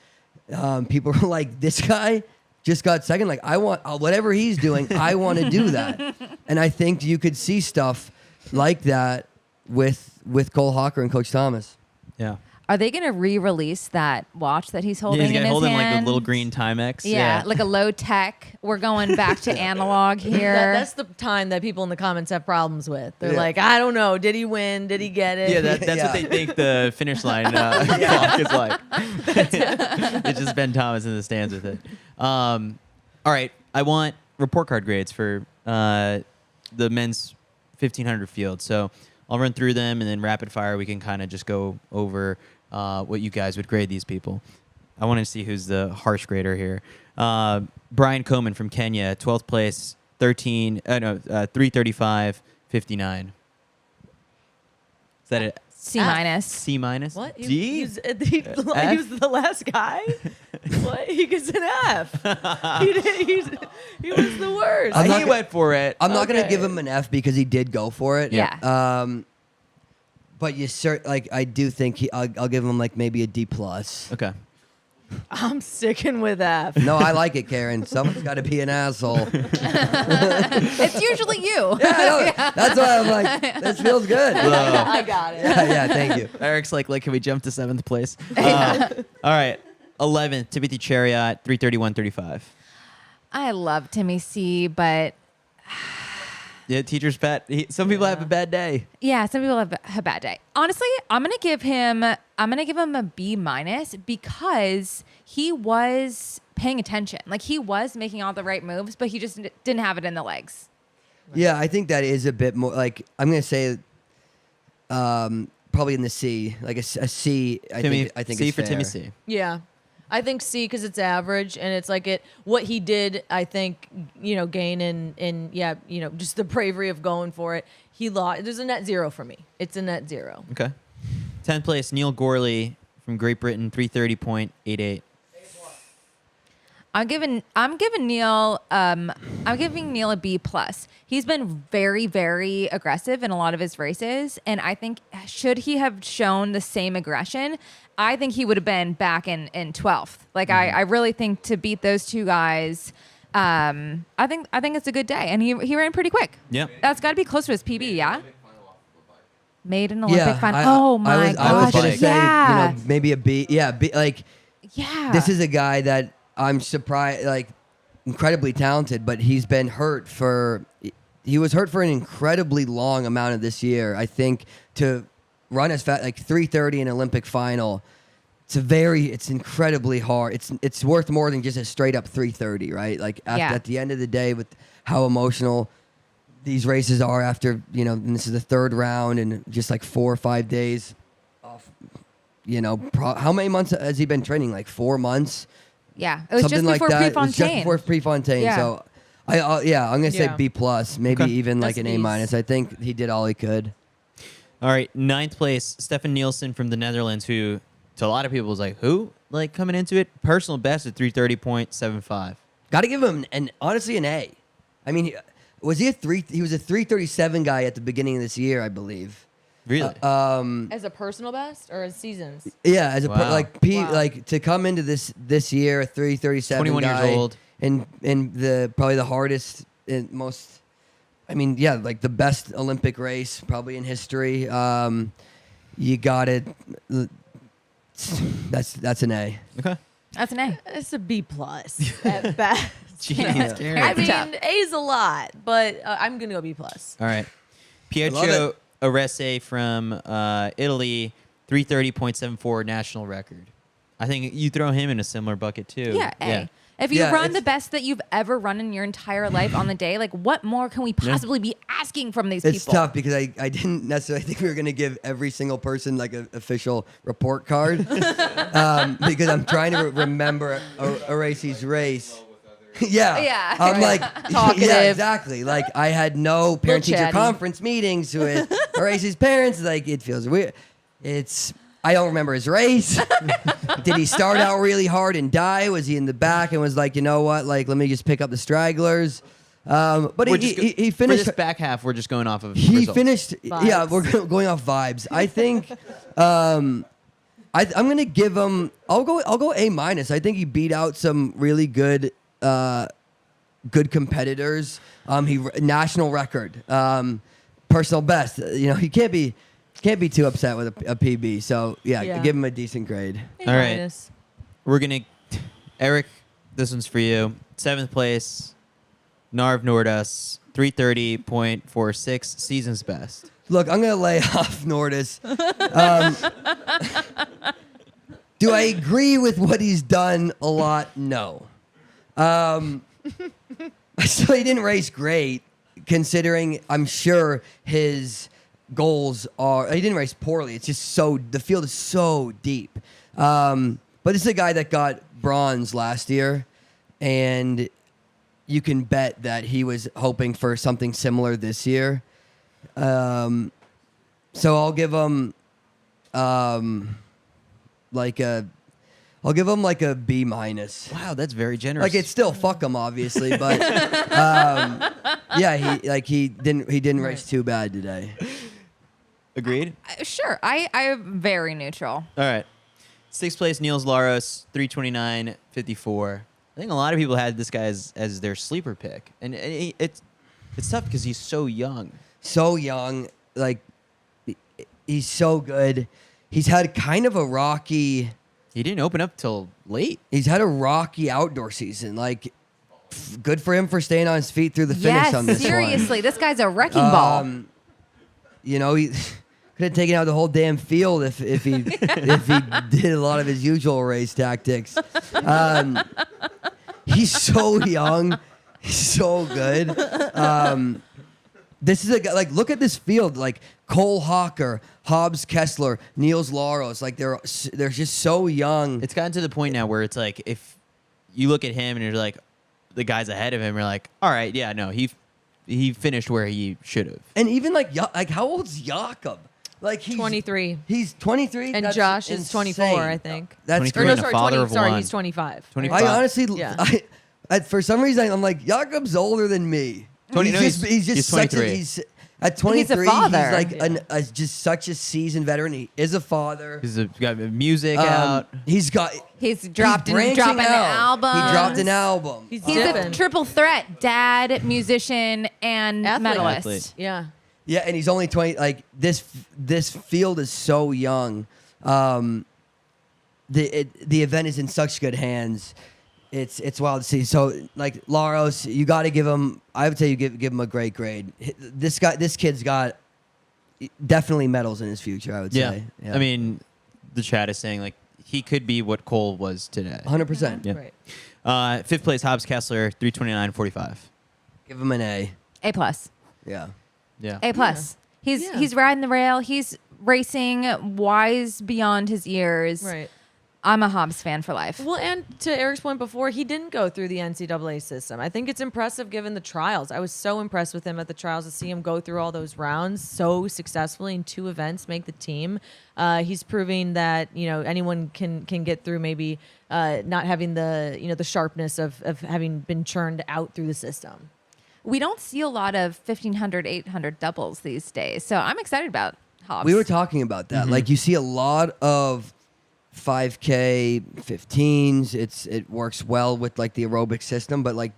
People were like, this guy just got second. Like, I want whatever he's doing, I want to do that. And I think you could see stuff like that with Cole Hocker and Coach Thomas. Yeah. Are they going to re-release that watch that he's holding Yeah, he's in his holding like hand? the little green Timex. Yeah, like a low tech. We're going back to analog here. That's the time that people in the comments have problems with. They're Yeah. like, I don't know. Did he win? Did he get it? Yeah, that's Yeah. what they think the finish line clock is like. It's just Ben Thomas in the stands with it. All right, I want report card grades for the men's 1500 field. So I'll run through them, and then rapid fire, we can kind of just go over what you guys would grade these people. I want to see who's the harsh grader here. Brian Coman from Kenya, 12th place, 3:35:59. Is that it? C minus. C minus? What? D? He was the last guy? What? He gets an F. He was the worst. I'm not He gonna- went for it. I'm not going to Okay. give him an F because he did go for it. Yeah. But I do think I'll give him like maybe a D plus. Okay. I'm sticking with F. No, I like it, Karen. Someone's got to be an asshole. It's usually you. That's why I'm like, this feels good. I got it. Yeah, thank you. Eric's like, can we jump to 7th place? All right. 11th, Timothy Chariot, 3:31:35. I love Timmy C, but Yeah, teacher's pet. Some people have a bad day. yeah, some people have a bad day. Honestly, I'm gonna give him a B minus because he was paying attention. Like, he was making all the right moves, but he just didn't have it in the legs. Yeah, I think that is a bit more like, I'm going to say probably in the C, like a C. I think C it's for fair. Timmy C. Yeah. I think C because it's average and it's like what he did, I think, gain in just the bravery of going for it. He lost. There's a net zero for me. It's a net zero. Okay. 10th place, Neil Gorley from Great Britain, 3:30:88. I'm giving Neil a B plus. He's been very, very aggressive in a lot of his races, and I think should he have shown the same aggression, I think he would have been back in 12th. Like, I really think to beat those two guys, I think it's a good day, and he ran pretty quick. Yep. That's got to be close to his PB, yeah. Made an Olympic Yeah, final. Oh my gosh! I was gonna say, yeah. maybe a B. Yeah, B, like Yeah. this is a guy that I'm surprised, like incredibly talented, but he was hurt for an incredibly long amount of this year. I think to run as fast, like 3:30 in an Olympic final, it's incredibly hard. It's worth more than just a straight up 3:30, right? Like at the end of the day, with how emotional these races are after, and this is the third round and just like 4 or 5 days off how many months has he been training? Like 4 months. Yeah, it was Something just like before that. It was Prefontaine. just before Prefontaine. Yeah. So, I'm gonna say Yeah. B plus, maybe Okay. even like That's an A minus. Bs. I think he did all he could. All right, 9th place, Stefan Nielsen from the Netherlands, who to a lot of people was like, who? Like coming into it, personal best at 330.75. Got to give him honestly an A. I mean, he was a 337 guy at the beginning of this year, I believe. Really? As a personal best or as seasons? Yeah, as a Wow. Wow. like to come into this year, a 337 21 years guy, old. and the probably the hardest and most. I mean, yeah, like the best Olympic race probably in history. You got it. That's an A. Okay. That's an A. It's a B plus at best. Jeez, Yeah. Karen. I That's tough. mean, A's a lot, but I'm gonna go B plus. All right. love Pietro it. Arese from Italy, 330.74 national record. I think you throw him in a similar bucket too. Yeah, A. If you Yeah, run it's- the best that you've ever run in your entire life on the day, like what more can we possibly be asking from these It's people? tough because I didn't necessarily think we were going to give every single person like an official report card because I'm trying to remember Arace's race. Yeah. Yeah. I'm like, Talkative. yeah, exactly. Like I had no parent-teacher chatty. conference meetings with Arace's parents. Like it feels weird. I don't remember his race. Did he start out really hard and die? Was he in the back and was like, you know what? Like, let me just pick up the stragglers. But We're he for finished. this back half. We're just going off of He results. finished. Yeah, Vibes. we're going off vibes. I think. I'm gonna give him. I'll go A minus. I think he beat out some really good competitors. National record, personal best. He can't be too upset with a PB. So yeah, give him a decent grade. A All right. minus. We're gonna, Eric. This one's for you. 7th place, Narv Nordas, 330.46 season's best. Look, I'm gonna lay off Nordis. Do I agree with what he's done a lot? No. So he didn't race great, considering I'm sure his goals are. He didn't race poorly. It's just the field is so deep. But this is a guy that got bronze last year, and you can bet that he was hoping for something similar this year. So I'll give him like a B minus. Wow, that's very generous. Like it's still fuck him obviously, but yeah, he didn't race too bad today. Agreed. Sure. I'm very neutral. All right. 6th place, Niels Laros, 329.54. I think a lot of people had this guy as their sleeper pick, and it's tough because he's so young. So young, like he's so good. He's had kind of a rocky. He didn't open up till late. He's had a rocky outdoor season. Like, good for him for staying on his feet through the finish Yes, on this seriously, this guy's a wrecking one. ball. He could have taken out the whole damn field if he did a lot of his usual race tactics. He's so young. He's so good. This is a guy, like, look at this field. Like, Cole Hocker, Hobbs Kessler, Niels Laros. Like, they're just so young. It's gotten to the point now where it's like if you look at him and you're like the guys ahead of him, you're like, all right, yeah, no, he finished where he should have. And even, like how old's Jakob? Like, he's 23. He's 23. And That's Josh is 24, insane. I think. That's 23 Or no, and a sorry, father 20, of sorry, one. he's 25. 25. I honestly, Yeah. for some reason, I'm like, Jakob's older than me. 20 no, he's he's just such a, 23. he's at 23. father. He's like just such a seasoned veteran. He is a father. He's got music out. He's got. He's dropping branching an out. album. He dropped an album. He's He's a dipping. triple threat: dad, musician, and Athlete. medalist. Athlete. Yeah. Yeah, and he's only 20. Like this field is so young. The event is in such good hands. It's wild to see. So like Laros, you got to give him. I would say you give him a great grade. This kid's got definitely medals in his future. I would say. Yeah. I mean, the chat is saying like he could be what Cole was today. 100%. Yeah. Right. 5th place, Hobbs Kessler, 329.45. Give him an A. A plus. Yeah. Yeah. A plus. Yeah. He's riding the rail. He's racing, wise beyond his years. Right. I'm a Hobbs fan for life. Well, and to Eric's point before, he didn't go through the NCAA system. I think it's impressive given the trials. I was so impressed with him at the trials to see him go through all those rounds so successfully in 2 events, make the team. He's proving that, anyone can get through maybe not having the sharpness of having been churned out through the system. We don't see a lot of 1,500, 800 doubles these days. So I'm excited about Hobbs. We were talking about that. Like you see a lot of 5K 15s. It works well with like the aerobic system, but like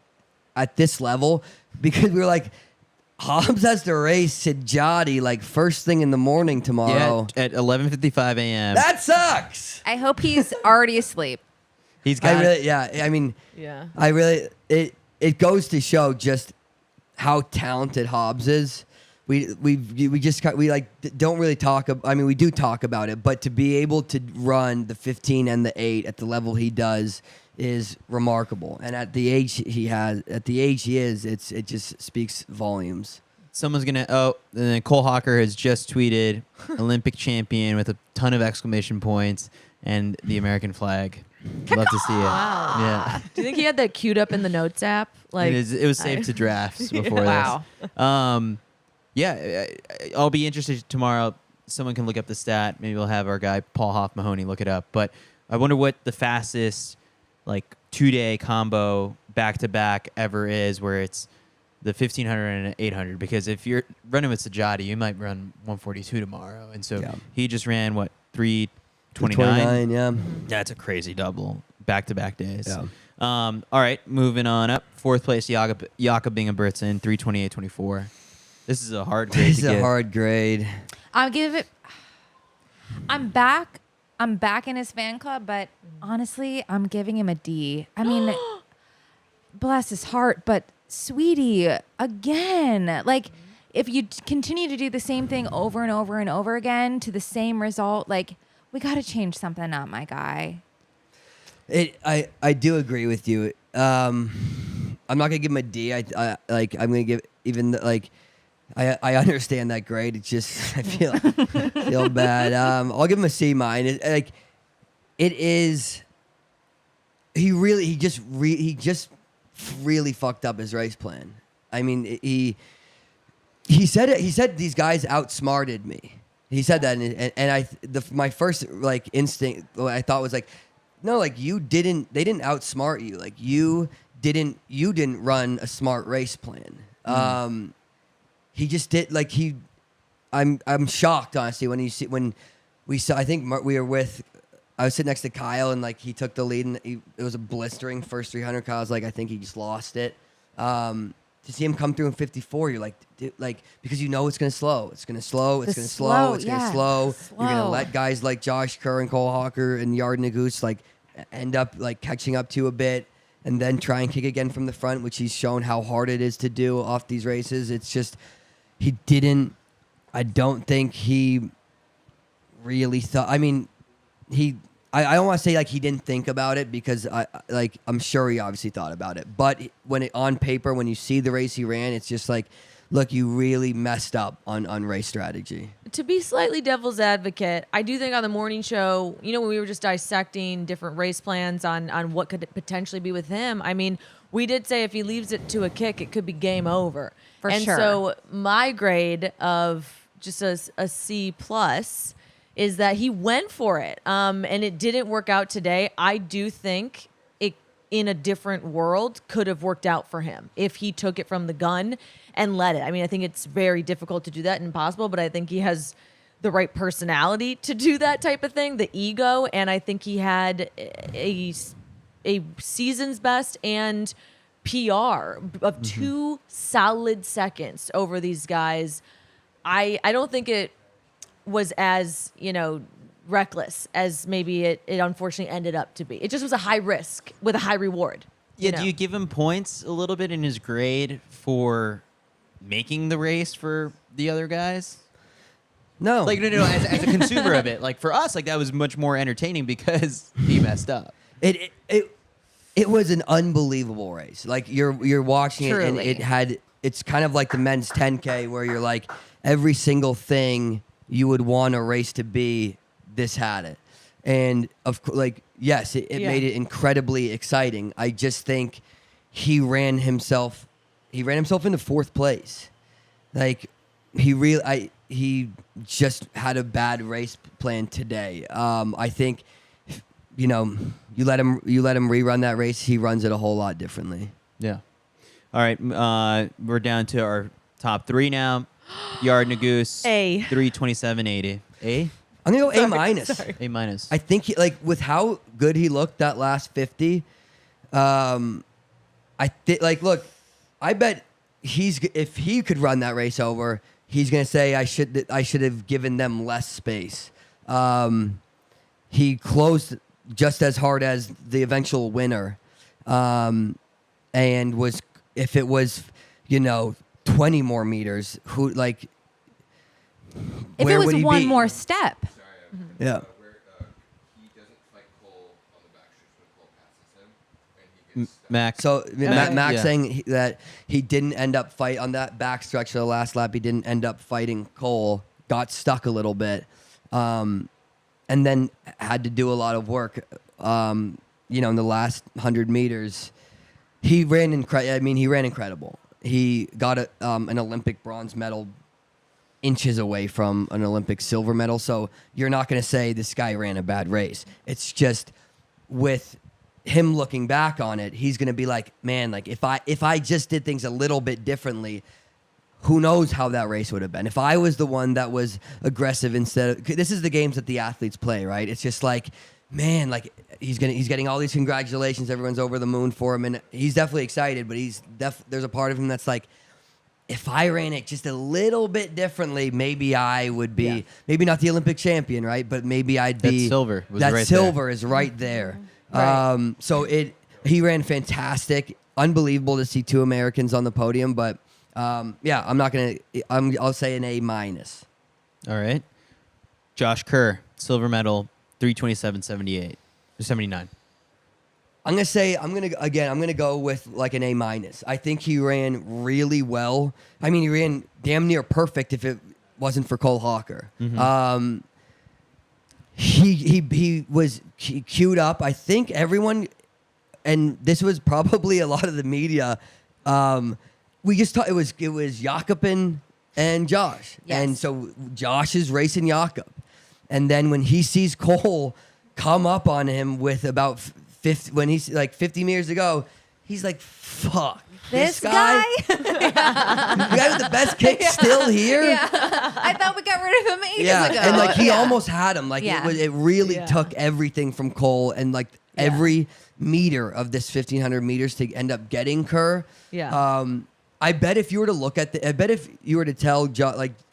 at this level, because we were like, Hobbs has to race Sijati like first thing in the morning tomorrow. Yeah, at 11:55 a.m. That sucks. I hope he's already asleep. He's got It goes to show just how talented Hobbs is. We don't really talk. I mean, we do talk about it, but to be able to run the 15 and the 8 at the level he does is remarkable. And at the age he is, it just speaks volumes. Someone's gonna. And then Cole Hocker has just tweeted Olympic champion with a ton of exclamation points and the American flag. Love to see it. Wow. Yeah. Do you think he had that queued up in the notes app? Like It was saved to drafts before Wow. this. Yeah, I'll be interested tomorrow. Someone can look up the stat. Maybe we'll have our guy Paul Hoff-Mahoney look it up. But I wonder what the fastest 2-day combo back-to-back ever is, where it's the 1,500 and 800. Because if you're running with Sijati, you might run 142 tomorrow. And so he just ran, 329? 29, yeah. That's a crazy double back-to-back days. Yeah. All right, moving on up. 4th place, Jakob Ingebrigtsen, 328.24. This is a hard grade. This is a hard grade. I'm back in his fan club, but honestly, I'm giving him a D. I mean, bless his heart, but sweetie, again, if you continue to do the same thing over and over and over again to the same result, we got to change something up, my guy. I do agree with you. I'm not gonna give him a D. I'm gonna give I understand that grade. It's just I feel bad. I'll give him a C minus. It is. He just really fucked up his race plan. I mean, he said it. He said these guys outsmarted me. He said that, and my first instinct I thought was no, you didn't. They didn't outsmart you. You didn't run a smart race plan. He just did I'm shocked honestly when we saw. I think we were with. I was sitting next to Kyle and he took the lead and it was a blistering first 300. Kyle was I think he just lost it. To see him come through in 54, you're because it's gonna slow. It's gonna slow. It's gonna slow. It's gonna slow. You're gonna let guys like Josh Kerr and Cole Hocker and Yard Nagoose end up catching up to you a bit. And then try and kick again from the front, which he's shown how hard it is to do off these races. It's just, I don't think he really thought, I don't want to say he didn't think about it because I'm sure he obviously thought about it. But on paper, when you see the race he ran, it's just look, you really messed up on race strategy. To be slightly devil's advocate, I do think on the morning show, when we were just dissecting different race plans on what could potentially be with him, we did say if he leaves it to a kick, it could be game over. For sure. And so my grade of just a C plus is that he went for it. And it didn't work out today. I do think it, in a different world, could have worked out for him if he took it from the gun and let it. I think it's very difficult to do that and impossible, but I think he has the right personality to do that type of thing, the ego, and I think he had a season's best and PR of 2 solid seconds over these guys. I don't think it was as, reckless as maybe it unfortunately ended up to be. It just was a high risk with a high reward. Yeah, do you give him points a little bit in his grade for making the race for the other guys? No. No, as a consumer of it. For us, that was much more entertaining because he messed up. It was an unbelievable race. You're watching Truly. it and it's kind of like the men's 10K where you're every single thing you would want a race to be, this had it. And yes, it made it incredibly exciting. I just think he ran himself into fourth place. Like he just had a bad race plan today. I think, you let him rerun that race, he runs it a whole lot differently. Yeah. All right. We're down to our top 3 now. Yard Nagoose. A. 3:27.80. A? I'm gonna go A minus. A minus. I think with how good he looked that last 50, look, I bet if he could run that race over, he's gonna say I should have given them less space. He closed just as hard as the eventual winner, and if it was 20 more meters, if it was one more step. Yeah. Where he doesn't fight Cole on the back stretch when Cole passes him, and he gets stuck. Mac. So Mac yeah. saying that he didn't end up fight on that back stretch of the last lap. He didn't end up fighting Cole. Got stuck a little bit, and then had to do a lot of work. In the last 100 meters, he ran incredible. He got an Olympic bronze medal inches away from an Olympic silver medal. So you're not going to say this guy ran a bad race. It's just with him looking back on it, he's going to be like, man, like if I just did things a little bit differently, who knows how that race would have been. If I was the one that was aggressive instead of, this is the games that the athletes play, right? It's just like, man, like he's getting all these congratulations. Everyone's over the moon for him. And he's definitely excited, but there's a part of him that's like, if I ran it just a little bit differently, maybe I would be, maybe not the Olympic champion, right? But maybe I'd be. That silver was that right silver there. is right there. Right. He ran fantastic. Unbelievable to see 2 Americans on the podium. But I'll say an A minus. All right. Josh Kerr, silver medal, 3:27.78 or 79. I'm gonna go with like an A minus. I think he ran really well. I mean, he ran damn near perfect if it wasn't for Cole Hocker. Mm-hmm. He was queued up. I think everyone, and this was probably a lot of the media. We just thought it was Jakob and Josh, Yes. and so Josh is racing Jakob, and then when he sees Cole come up on him with about 50, when he's like 50 meters to go, he's like, fuck. This guy? The guy with the best kick still here? Yeah. I thought we got rid of him ages ago. And like he almost had him. Like Yeah. it really took everything from Cole and like every meter of this 1,500 meters to end up getting Kerr. Yeah. I bet if you were to look at if you were to tell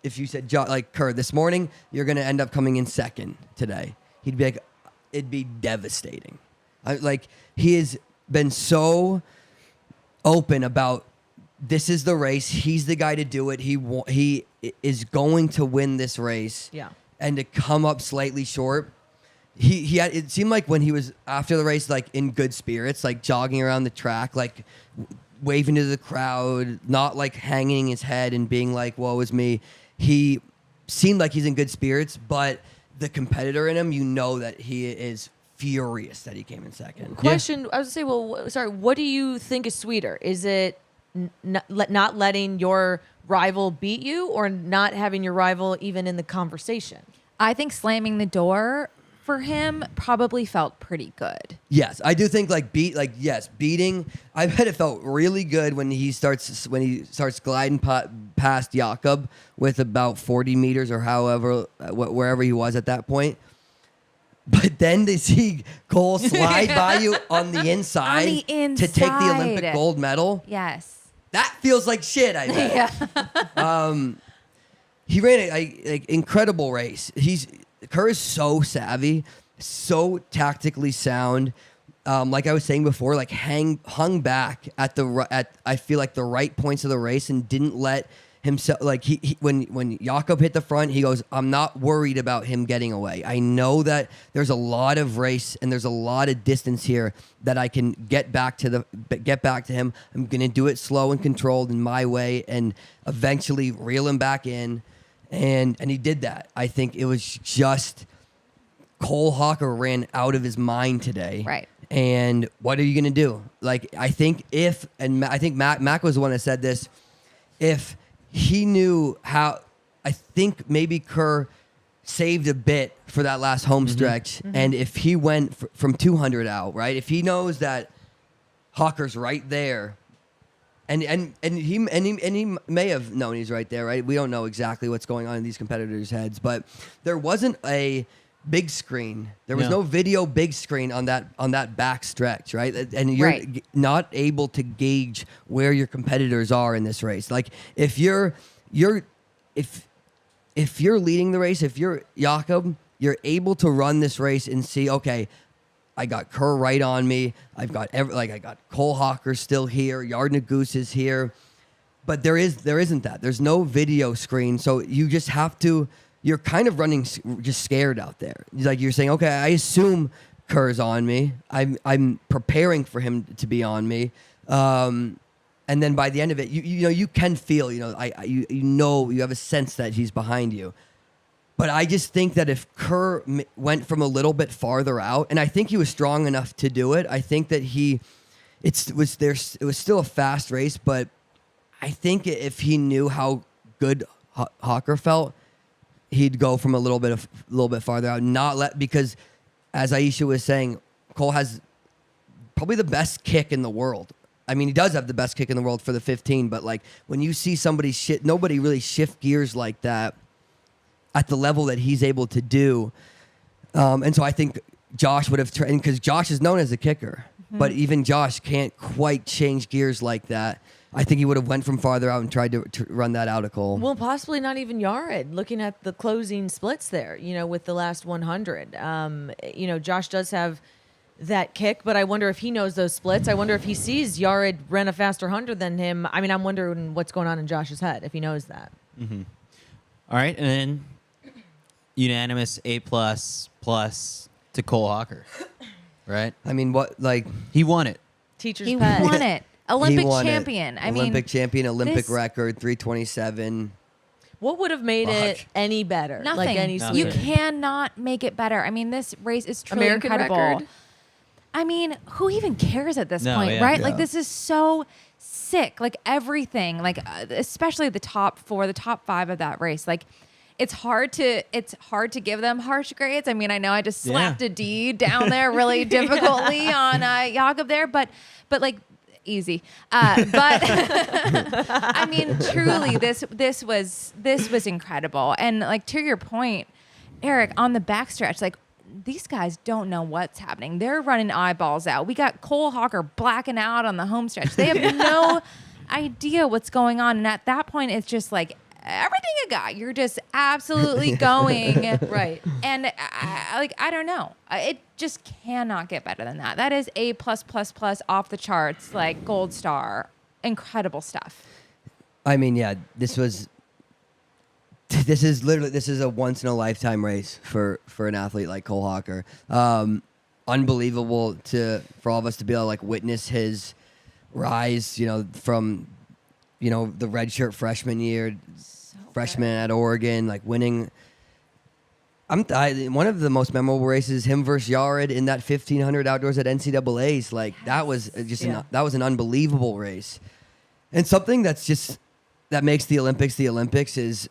if you said Kerr this morning, you're gonna end up coming in second today, he'd be like, it'd be devastating. He has been so open about this is the race. He's the guy to do it. He is going to win this race. Yeah. And to come up slightly short, he had, it seemed like when he was after the race, like in good spirits, like jogging around the track, like waving to the crowd, not like hanging his head and being like, woe is me. He seemed like he's in good spirits, but the competitor in him, that he is furious that he came in second. Question, I was going to say, what do you think is sweeter? Is it not letting your rival beat you or not having your rival even in the conversation? I think slamming the door for him probably felt pretty good. Yes, I do think beating. I bet it felt really good when he starts gliding past Jakob with about 40 meters or however wherever he was at that point. But then to see Cole slide by you on the inside to take the Olympic gold medal. Yes. That feels like shit, I bet. Yeah. He ran an incredible race. Kerr is so savvy, so tactically sound. Like I was saying before, like hung back at I feel like the right points of the race and didn't let himself, like when Jakob hit the front, he goes, I'm not worried about him getting away. I know that there's a lot of race and there's a lot of distance here that I can get back to him. I'm gonna do it slow and controlled in my way and eventually reel him back in. and he did that. I think it was just Cole Hocker ran out of his mind today. Right. And what are you going to do? Like, I think I think Mac was the one that said this, if he knew how, I think maybe Kerr saved a bit for that last home stretch. And if he went from 200 out, right? If he knows that Hocker's right there, and he may have known he's right there, right? We don't know exactly what's going on in these competitors' heads, but there wasn't a big screen. There was no video big screen on that back stretch, right? And you're not able to gauge where your competitors are in this race. Like if you're leading the race, if you're Jakob, you're able to run this race and see, okay, I got Kerr right on me. I got Cole Hocker still here. Yard Goose is here, but there isn't that. There's no video screen, so you just have to. You're kind of running just scared out there. Like you're saying, okay, I assume Kerr's on me. I'm preparing for him to be on me. And then by the end of it, you can feel, you have a sense that he's behind you. But I just think that if Kerr went from a little bit farther out, and I think he was strong enough to do it. I think that it was still a fast race, but I think if he knew how good Hocker felt, he'd go from a little bit farther out, because as Aisha was saying, Cole has probably the best kick in the world. I mean, he does have the best kick in the world for the 15, but like when you see somebody nobody really shift gears like that at the level that he's able to do. And so I think Josh would have trained, because Josh is known as a kicker, but even Josh can't quite change gears like that. I think he would have went from farther out and tried to run that out of Cole. Well, possibly not even Yared, looking at the closing splits there, with the last 100. Josh does have that kick, but I wonder if he knows those splits. I wonder if he sees Yared run a faster 100 than him. I mean, I'm wondering what's going on in Josh's head, if he knows that. Mm-hmm. All right, and then unanimous A++ to Cole Hocker, right? I mean, he won it. Teacher's He pet. won it. Olympic won champion. it. Olympic champion, Olympic this- record, 327. What would have made it Fuck. any better? Nothing. Like any Nothing. You sweeter? cannot make it better. I mean, this race is truly American incredible. record. I mean, who even cares at this No, point, yeah. right? Yeah. Like, this is so sick. Like, everything, like, especially the top 5 of that race. Like, it's hard to give them harsh grades. I mean, I know I just slapped a D down there really difficultly on Jakob there, but like, easy. But I mean, truly, this was incredible. And like, to your point, Eric, on the backstretch, like, these guys don't know what's happening. They're running eyeballs out. We got Cole Hocker blacking out on the home stretch. They have no idea what's going on. And at that point, it's just like, everything you got, you're just absolutely going Right. And I don't know. It just cannot get better than that. That is A+++ off the charts, like gold star, incredible stuff. I mean, yeah, this is a once in a lifetime race for an athlete like Cole Hocker. Unbelievable for all of us to be able to like witness his rise, from the redshirt freshman year, freshman at Oregon, like winning. One of the most memorable races, him versus Yared in that 1500 outdoors at NCAA's. Like that was just that was an unbelievable race, and something that makes the Olympics is.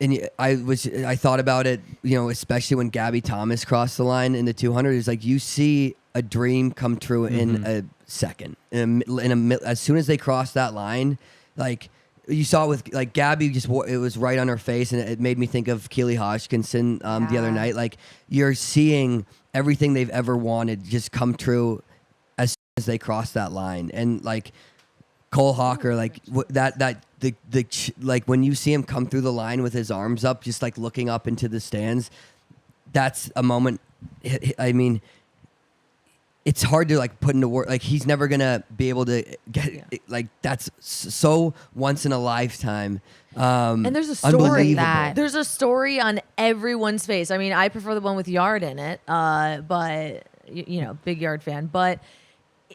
And I thought about it, especially when Gabby Thomas crossed the line in the 200. Is like you see a dream come true in a second. As soon as they crossed that line, like you saw it with like Gabby, it was right on her face, and it made me think of Keely Hodgkinson the other night. Like you're seeing everything they've ever wanted just come true as soon as they cross that line, and like Cole Hocker, like like when you see him come through the line with his arms up, just like looking up into the stands, that's a moment. I mean, it's hard to like put into work. Like he's never gonna be able to get like that's so once in a lifetime. And there's a story unbelievable. there's a story on everyone's face. I mean, I prefer the one with Yared in it, but big Yared fan, but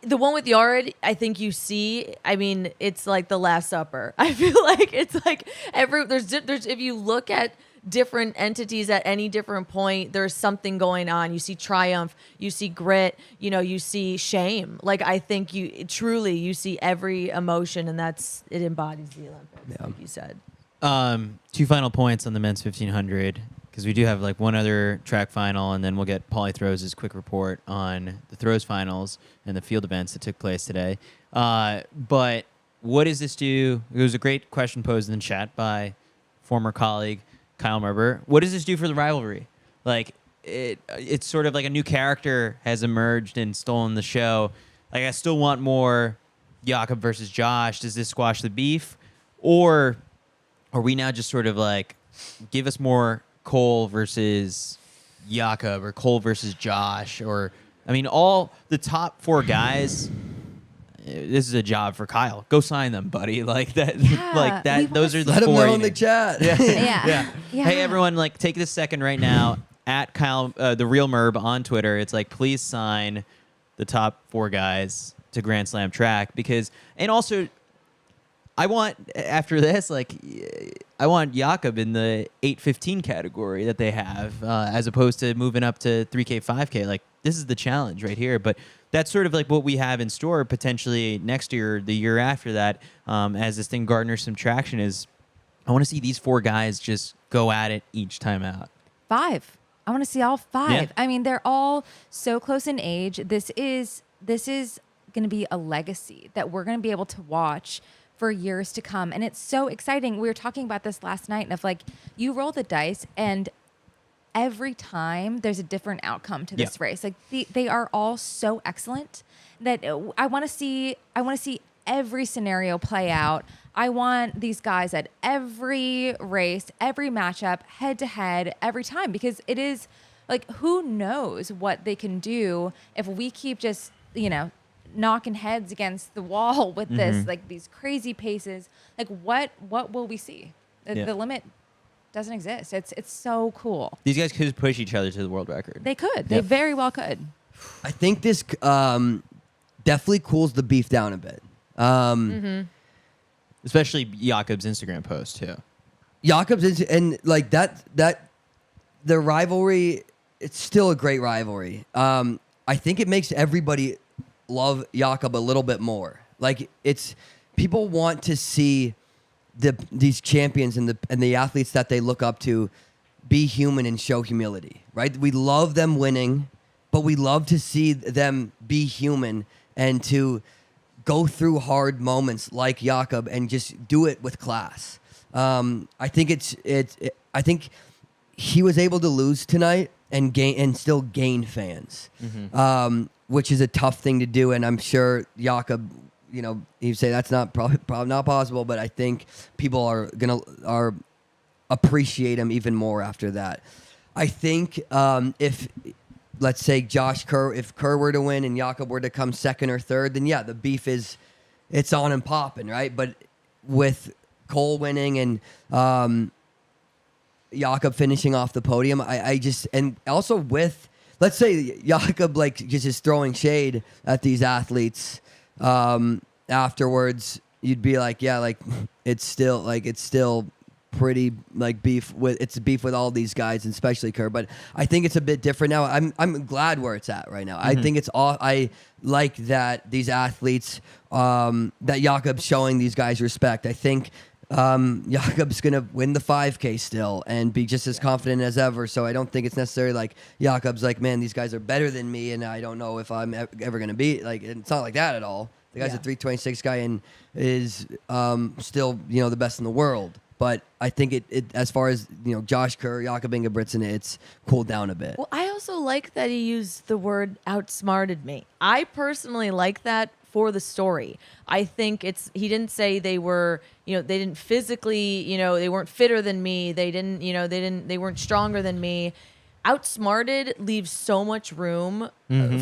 The one with Yared, I think you see. I mean, it's like the Last Supper. I feel like it's like there's if you look at different entities at any different point, there's something going on. You see triumph, you see grit, you see shame. Like I think you see every emotion, and it embodies the Olympics, like you said. 2 final points on the men's 1500, because we do have like one other track final, and then we'll get Pauly Throws' quick report on the throws finals and the field events that took place today. But what does this do? It was a great question posed in the chat by former colleague Kyle Merber. What does this do for the rivalry? Like it's sort of like a new character has emerged and stolen the show. Like I still want more Jakob versus Josh. Does this squash the beef, or are we now just sort of like give us more Cole versus Jakob or Cole versus Josh? Or I mean, all the top 4 guys. This is a job for Kyle. Go sign them, buddy. Like that. Like that. Those are the 4. Let him know in the chat. Yeah. Hey everyone, like take this second right now at Kyle, the real Merb on Twitter. It's like, please sign the top 4 guys to Grand Slam track, because, and also I want, after this, like, I want Jakob in the 8:15 category that they have, as opposed to moving up to 3K, 5K. Like, this is the challenge right here. But that's sort of like what we have in store potentially next year, the year after that, as this thing garners some traction. Is I want to see these 4 guys just go at it each time out. 5. I want to see all 5. Yeah. I mean, they're all so close in age. This is going to be a legacy that we're going to be able to watch for years to come. And it's so exciting. We were talking about this last night, and of like, you roll the dice and every time there's a different outcome to this race. Like they are all so excellent that I want to see every scenario play out. I want these guys at every race, every matchup, head to head, every time, because it is like, who knows what they can do if we keep just, knocking heads against the wall with this, like these crazy paces. Like what will we see? The limit doesn't exist. It's so cool. These guys could push each other to the world record. They could. They very well could. I think this definitely cools the beef down a bit. Especially Jakob's Instagram post too. Jakob's and like that the rivalry, it's still a great rivalry. I think it makes everybody love Jakob a little bit more. Like it's people want to see these champions and the athletes that they look up to be human and show humility, right? We love them winning, but we love to see them be human and to go through hard moments like Jakob and just do it with class. I think I think he was able to lose tonight and still gain fans, which is a tough thing to do. And I'm sure Jakob, he'd say that's probably not possible, but I think people are appreciate him even more after that. I think if, let's say if Kerr were to win and Jakob were to come second or third, then the beef it's on and popping, right? But with Cole winning and Jakob finishing off the podium, and also with, let's say Jakob just is throwing shade at these athletes afterwards, you'd be like, it's still pretty beef with all these guys, and especially Kerr. But I think it's a bit different now. I'm glad where it's at right now. I think it's all. I like that these athletes, that Jakob's showing these guys respect. I think Jakob's gonna win the 5K still and be just as confident as ever. So I don't think it's necessarily like Jakob's like, man, these guys are better than me, and I don't know if I'm ever gonna be like. It's not like that at all. The guy's a 326 guy and is still the best in the world. But I think it as far as Josh Kerr, Jakob Ingebrigtsen, it's cooled down a bit. Well, I also like that he used the word outsmarted me. I personally like that for the story. I think he didn't say they were, they didn't physically, they weren't fitter than me. They didn't, they weren't stronger than me. Outsmarted leaves so much room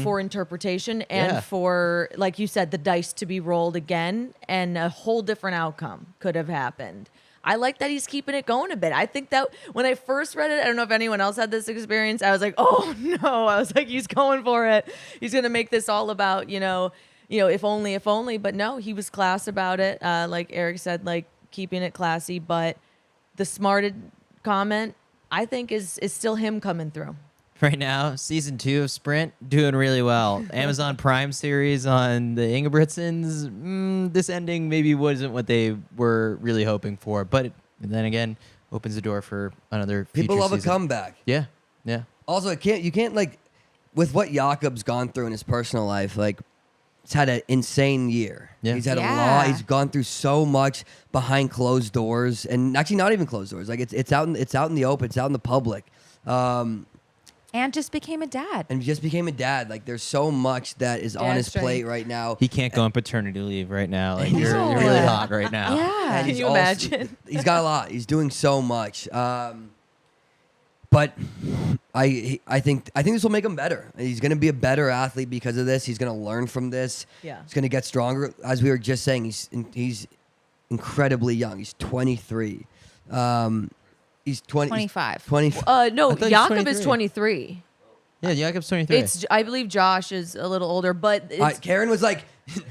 for interpretation and for, like you said, the dice to be rolled again, and a whole different outcome could have happened. I like that he's keeping it going a bit. I think that when I first read it, I don't know if anyone else had this experience, I was like, oh no. I was like, he's going for it. He's going to make this all about, if only. But no, he was class about it. Like Eric said, like keeping it classy. But the smarted comment, I think, is still him coming through. Right now, season 2 of Sprint doing really well. Amazon Prime series on the Ingebrigtsens. This ending maybe wasn't what they were really hoping for, but then again, opens the door for another. People future love season. a comeback. Yeah. Also, you can't like, with what Jakob's gone through in his personal life, like, he's had an insane year. Yeah. He's had a Yeah. lot. He's gone through so much behind closed doors, and actually not even closed doors. Like it's out in the open. It's out in the public. And just became a dad. And he just became a dad. Like there's so much that is on Dad his strength. plate right now. He can't go on paternity leave right now. Like you're No. really hot right now. Yeah. And Can he's you also- imagine? He's got a lot. He's doing so much. But I think this will make him better. He's going to be a better athlete because of this. He's going to learn from this. Yeah. He's going to get stronger. As we were just saying, he's incredibly young. He's 23. He's 25. 20. No, I thought he was Jakob is 23. 23. Yeah, Jakob's 23. I believe Josh is a little older, but it's, Karen was like,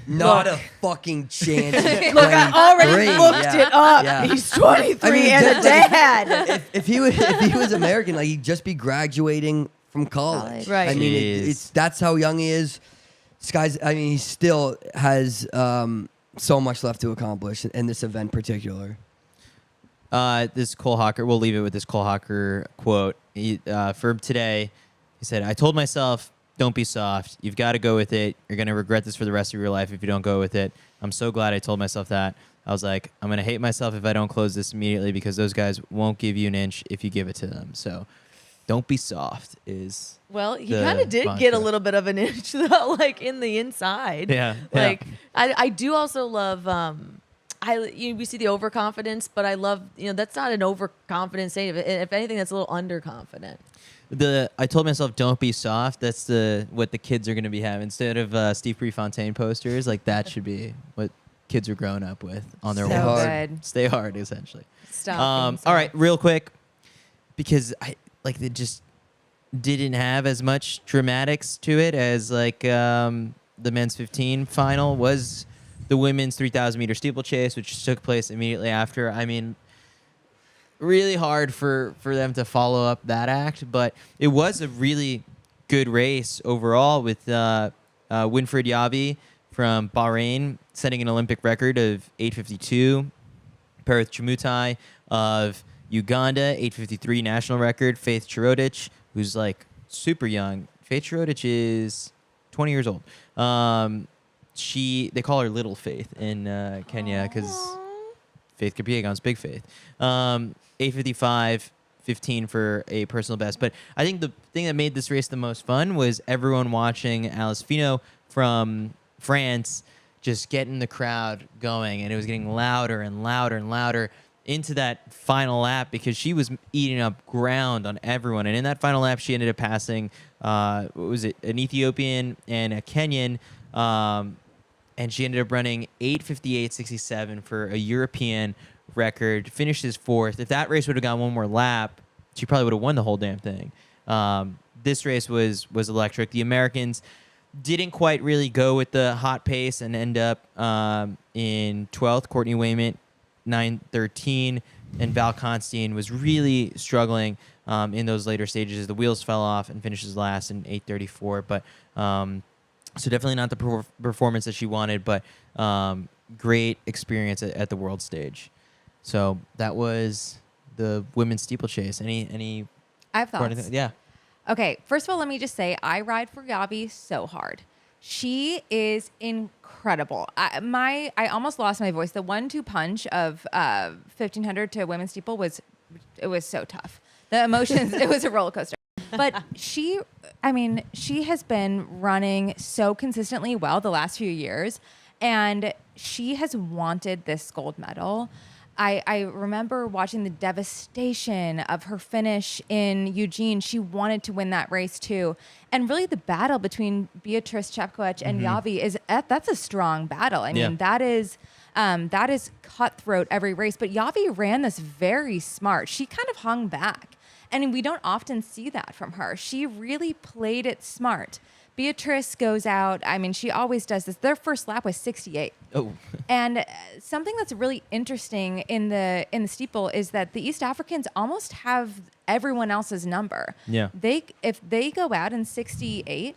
not Look. a fucking chance. He's look, I already 23. looked Yeah. it up. Yeah. He's 23 I mean, and a just- dad. if he was American, like he'd just be graduating from college. Right. I mean, Jeez. it's that's how young he is. This guy's. I mean, he still has so much left to accomplish in this event, particular. This Cole Hocker, we'll leave it with this Cole Hocker quote. For today, he said, I told myself, don't be soft. You've got to go with it. You're going to regret this for the rest of your life if you don't go with it. I'm so glad I told myself that. I was like, I'm going to hate myself if I don't close this immediately because those guys won't give you an inch if you give it to them. So don't be soft is. Well, he the kind of did mantra. get a little bit of an inch, though, like in the inside. Yeah. Like, I do also love, we see the overconfidence, but I love, that's not an overconfident state. If anything, that's a little underconfident. I told myself, don't be soft. That's what the kids are going to be having. Instead of Steve Prefontaine posters, like that should be what kids are growing up with on their So walls. good. Stay hard, essentially. Stop. being All right, soft. real quick, because they just didn't have as much dramatics to it as the men's 15 final was the women's 3,000 meter steeplechase, which took place immediately after. I mean, really hard for them to follow up that act, but it was a really good race overall with Winfried Yabi from Bahrain setting an Olympic record of 8:52. Perth Chimutai of Uganda, 8:53 national record. Faith Chirodich, who's like super young. Faith Chirodich is 20 years old. They call her Little Faith in Kenya because Faith Kipyegon's Big Faith. 8:55.15 for a personal best. But I think the thing that made this race the most fun was everyone watching Alice Finot from France just getting the crowd going, and it was getting louder and louder and louder into that final lap because she was eating up ground on everyone. And in that final lap, she ended up passing, what was it, an Ethiopian and a Kenyan, and she ended up running 8:58.67 for a European record, finished as fourth. If that race would have gone one more lap, she probably would have won the whole damn thing. This race was electric. The Americans didn't quite really go with the hot pace and end up in 12th. Courtney Wayment, 9:13, and Val Constein was really struggling in those later stages as the wheels fell off and finishes last in 8:34. But so definitely not the performance that she wanted, but great experience at the world stage. So that was the women's steeplechase. Any I have thoughts. yeah. Okay, first of all, let me just say I ride for Gabby so hard. She is incredible. I almost lost my voice. The 1-2 punch of 1500 to women's steeple was so tough. The emotions, it was a roller coaster. But she has been running so consistently well the last few years, and she has wanted this gold medal. I remember watching the devastation of her finish in Eugene. She wanted to win that race too. And really the battle between Beatrice Chepkoech and Yavi that's a strong battle. I mean, that is cutthroat every race. But Yavi ran this very smart. She kind of hung back. And we don't often see that from her. She really played it smart. Beatrice goes out. I mean, she always does this. Their first lap was 68. Oh, And something that's really interesting in the steeple is that the East Africans almost have everyone else's number. Yeah. If they go out in 68,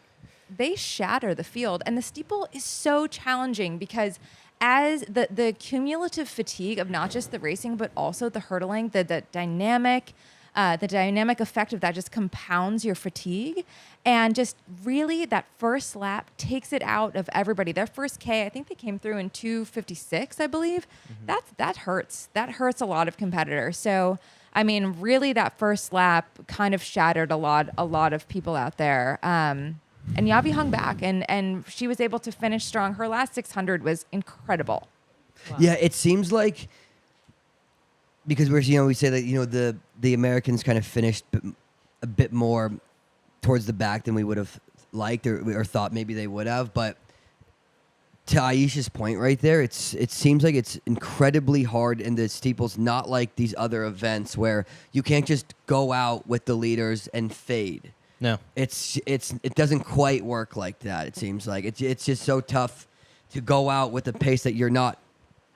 they shatter the field. And the steeple is so challenging because as the cumulative fatigue of not just the racing but also the hurdling, the dynamic effect of that just compounds your fatigue, and just really that first lap takes it out of everybody. Their first K, I think they came through in 2:56, I believe. That hurts. That hurts a lot of competitors. So, I mean, really, that first lap kind of shattered a lot of people out there. And Yavi hung back, and she was able to finish strong. Her last 600 was incredible. Wow. Yeah, it seems like, because we say that the Americans kind of finished a bit more towards the back than we would have liked or thought maybe they would have. But to Aisha's point right there, it seems like it's incredibly hard in the steeples, not like these other events where you can't just go out with the leaders and fade. no. It doesn't quite work like that. It seems like it's just so tough to go out with a pace that you're not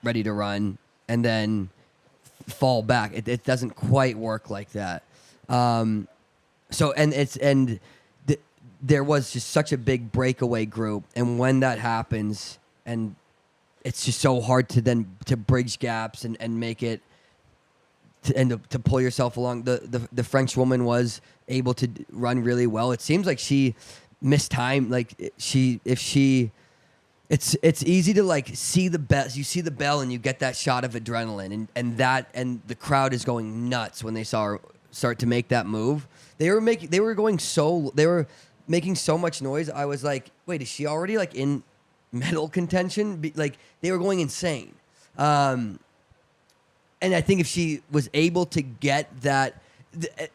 ready to run and then fall back. It doesn't quite work like that. There was just such a big breakaway group, and when that happens, and it's just so hard to bridge gaps and make it to pull yourself along. The French woman was able to run really well. It seems like she missed time. Like it's easy to like see the bell. You see the bell and you get that shot of adrenaline, and the crowd is going nuts when they saw her start to make that move. They were making so much noise. I was like, wait, is she already like in medal contention? Like they were going insane. And I think if she was able to get that,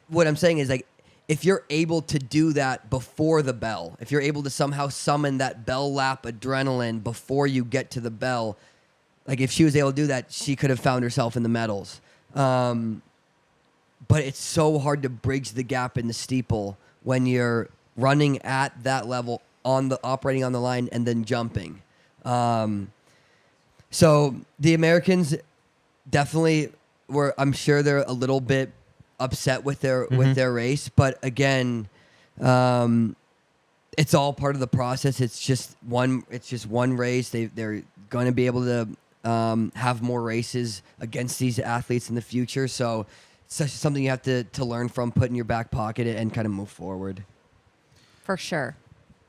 what I'm saying is like, if you're able to do that before the bell, if you're able to somehow summon that bell lap adrenaline before you get to the bell, like if she was able to do that, she could have found herself in the medals. But it's so hard to bridge the gap in the steeple when you're running at that level operating on the line and then jumping. So the Americans definitely were, I'm sure they're a little bit upset with their race, but again, it's all part of the process. It's just one race. They're going to be able to have more races against these athletes in the future. So it's something you have to learn from, put in your back pocket and kind of move forward. For sure.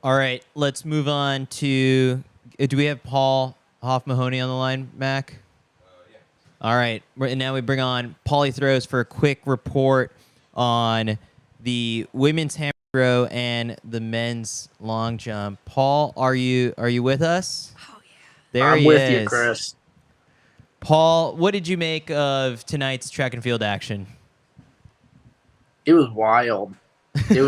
All right, let's move on to. Do we have Paul Hoff-Mahoney on the line, Mac? Yeah. All right, and now we bring on Paulie Throws for a quick report on the women's hammer throw and the men's long jump. Paul, are you with us? Oh yeah. There I'm he with is. you, Chris. Paul, what did you make of tonight's track and field action? It was wild. It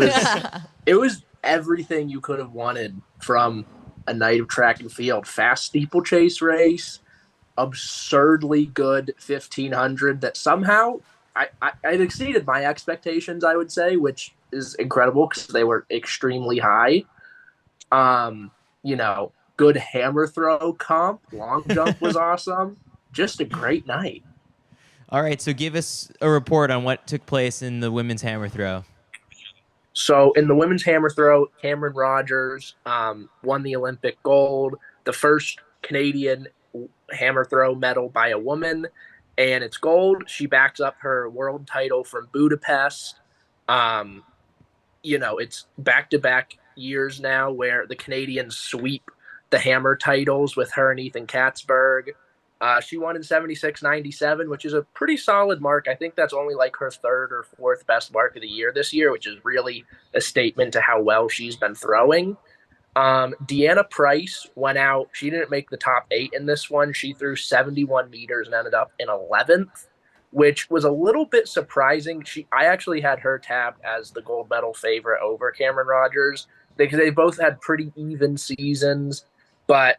was everything you could have wanted from a night of track and field. Fast steeplechase race, absurdly good 1500 that somehow it exceeded my expectations, I would say, which is incredible because they were extremely high. Good hammer throw comp, long jump was awesome. Just a great night. All right, so give us a report on what took place in the women's hammer throw. So in the women's hammer throw, Cameron Rogers won the Olympic gold, the first Canadian hammer throw medal by a woman, and it's gold. She backs up her world title from Budapest. It's back-to-back years now where the Canadians sweep the hammer titles with her and Ethan Katzberg. She won in 76.97, which is a pretty solid mark. I think that's only like her third or fourth best mark of the year this year, which is really a statement to how well she's been throwing. Deanna Price went out. She didn't make the top 8 in this one. She threw 71 meters and ended up in 11th, which was a little bit surprising. I actually had her tabbed as the gold medal favorite over Cameron Rogers because they both had pretty even seasons. But,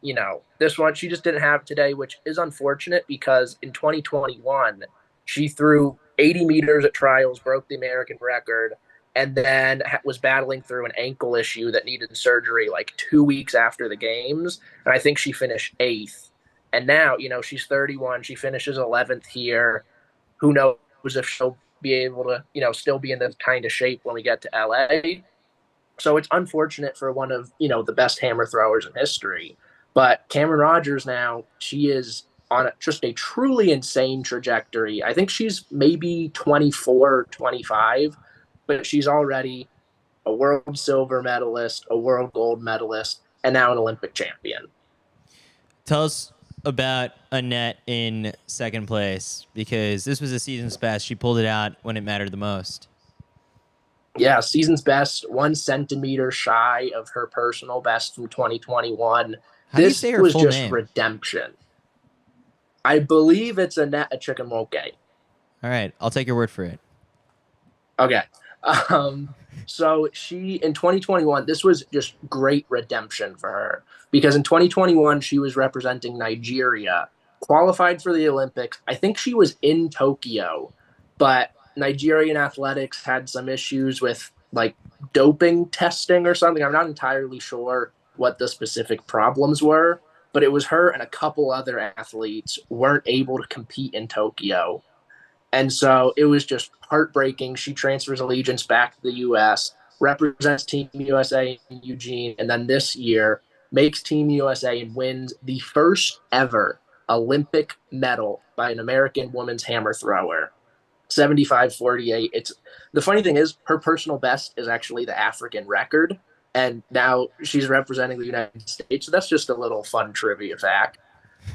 this one she just didn't have today, which is unfortunate because in 2021, she threw 80 meters at trials, broke the American record, and then was battling through an ankle issue that needed surgery like 2 weeks after the games. And I think she finished 8th. And now, she's 31. She finishes 11th here. Who knows if she'll be able to, still be in this kind of shape when we get to LA. So it's unfortunate for one of, the best hammer throwers in history. But Cameron Rogers now, she is on just a truly insane trajectory. I think she's maybe 24, 25, but she's already a world silver medalist, a world gold medalist, and now an Olympic champion. Tell us about Annette in second place, because this was a season's best. She pulled it out when it mattered the most. Yeah, season's best, 1 centimeter shy of her personal best from 2021. How do you This say her was full just name? redemption. I believe it's Annette Chikamoke. All right, I'll take your word for it. Okay. So she, in 2021, this was just great redemption for her, because in 2021, she was representing Nigeria, qualified for the Olympics. I think she was in Tokyo, but Nigerian athletics had some issues with like doping testing or something. I'm not entirely sure what the specific problems were, but it was her and a couple other athletes weren't able to compete in Tokyo. And so it was just heartbreaking. She transfers allegiance back to the U.S., represents Team USA in Eugene, and then this year makes Team USA and wins the first ever Olympic medal by an American women's hammer thrower. 75-48. It's the funny thing is her personal best is actually the African record, and now she's representing the United States. So that's just a little fun trivia fact.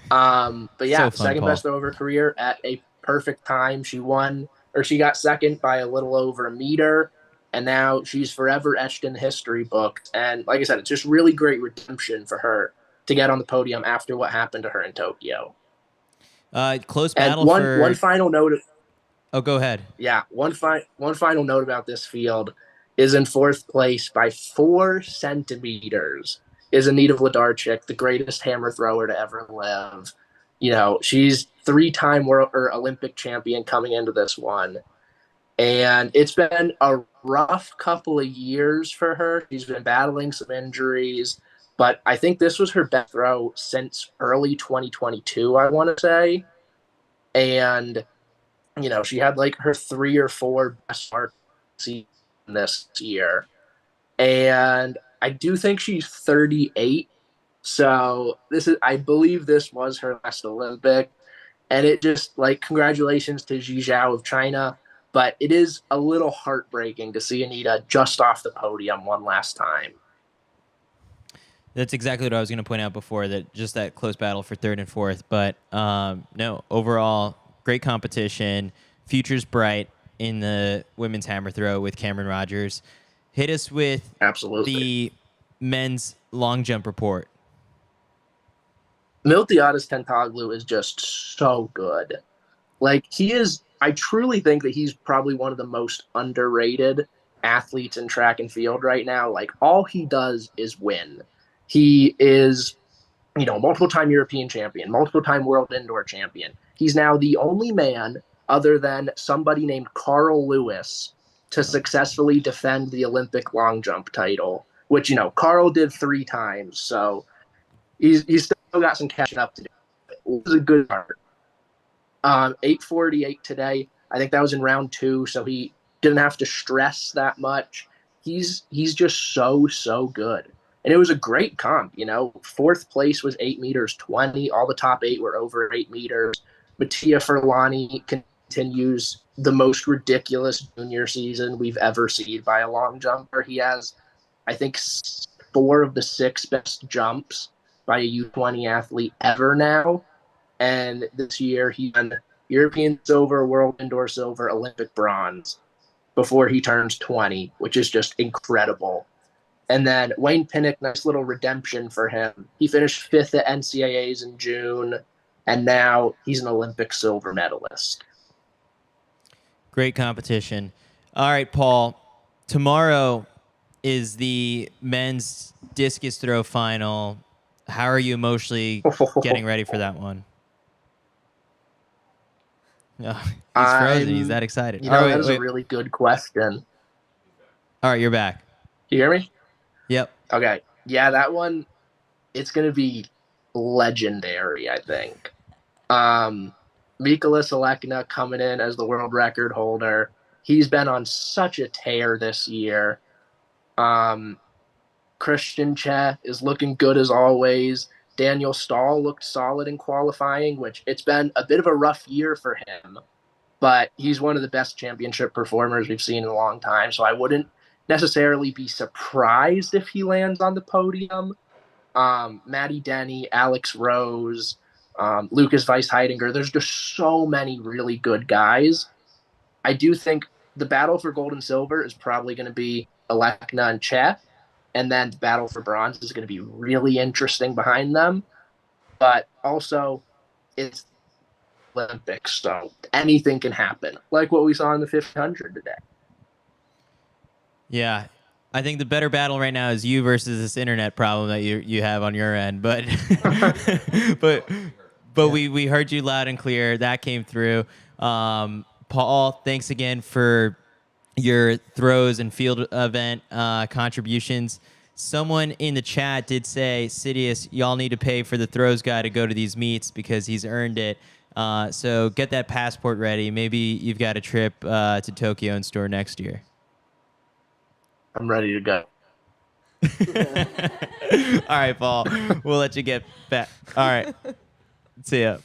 But yeah, So fun, second Paul. best throw of her career at a perfect time. She got second by a little over a meter, and now she's forever etched in the history books. And like I said, it's just really great redemption for her to get on the podium after what happened to her in Tokyo. Close And battle one final note. Oh, go ahead. Yeah, one final note about this field is in 4th place by 4 centimeters is Anita Wlodarczyk, the greatest hammer thrower to ever live. She's 3-time world or Olympic champion coming into this one. And it's been a rough couple of years for her. She's been battling some injuries, but I think this was her best throw since early 2022, I want to say. And she had like her 3 or 4 best marks this year. And I do think she's 38. So I believe this was her last Olympic. And it just congratulations to Ji Zhao of China. But it is a little heartbreaking to see Anita just off the podium one last time. That's exactly what I was going to point out before, that close battle for 3rd and 4th. But no, overall, great competition. Future's bright in the women's hammer throw with Cameron Rogers. Hit us with Absolutely the men's long jump report. Miltiades Tentoglu is just so good. I truly think that he's probably one of the most underrated athletes in track and field right now. All he does is win. He is, multiple-time European champion, multiple-time world indoor champion. He's now the only man other than somebody named Carl Lewis to successfully defend the Olympic long jump title, which, Carl did 3 times. So he's still got some catching up to do. It was a good start. 8:48 today. I think that was in round 2, so he didn't have to stress that much. He's just so good. And it was a great comp, 4th place was 8 meters 20. All the top 8 were over 8 meters. Mattia Furlani continues the most ridiculous junior season we've ever seen by a long jumper. He has, I think, 4 of the 6 best jumps by a U20 athlete ever now. And this year he won European silver, world indoor silver, Olympic bronze before he turns 20, which is just incredible. And then Wayne Pinnock, nice little redemption for him. He finished 5th at NCAAs in June, and now he's an Olympic silver medalist. Great competition. All right, Paul. Tomorrow is the men's discus throw final. How are you emotionally getting ready for that one? Oh, he's frozen. He's that excited. That is a really good question. All right, you're back. You hear me? Yep. Okay. Yeah, that one, it's going to be legendary, I think. Mikolas Alekna coming in as the world record holder. He's been on such a tear this year. Christian Che is looking good as always. Daniel Stahl looked solid in qualifying, which it's been a bit of a rough year for him, but he's one of the best championship performers we've seen in a long time. So I wouldn't necessarily be surprised if he lands on the podium. Matty Denny, Alex Rose, Lucas Weiss-Heidinger. There's just so many really good guys. I do think the battle for gold and silver is probably going to be Alekna and Che, and then the battle for bronze is going to be really interesting behind them. But also, it's Olympics, so anything can happen, like what we saw in the 1500 today. Yeah. I think the better battle right now is you versus this internet problem that you have on your end. But but we heard you loud and clear. That came through. Paul, thanks again for your throws and field event contributions. Someone in the chat did say, CITIUS, y'all need to pay for the throws guy to go to these meets because he's earned it. So get that passport ready. Maybe you've got a trip to Tokyo in store next year. I'm ready to go. All right, Paul. We'll let you get back. All right. See ya.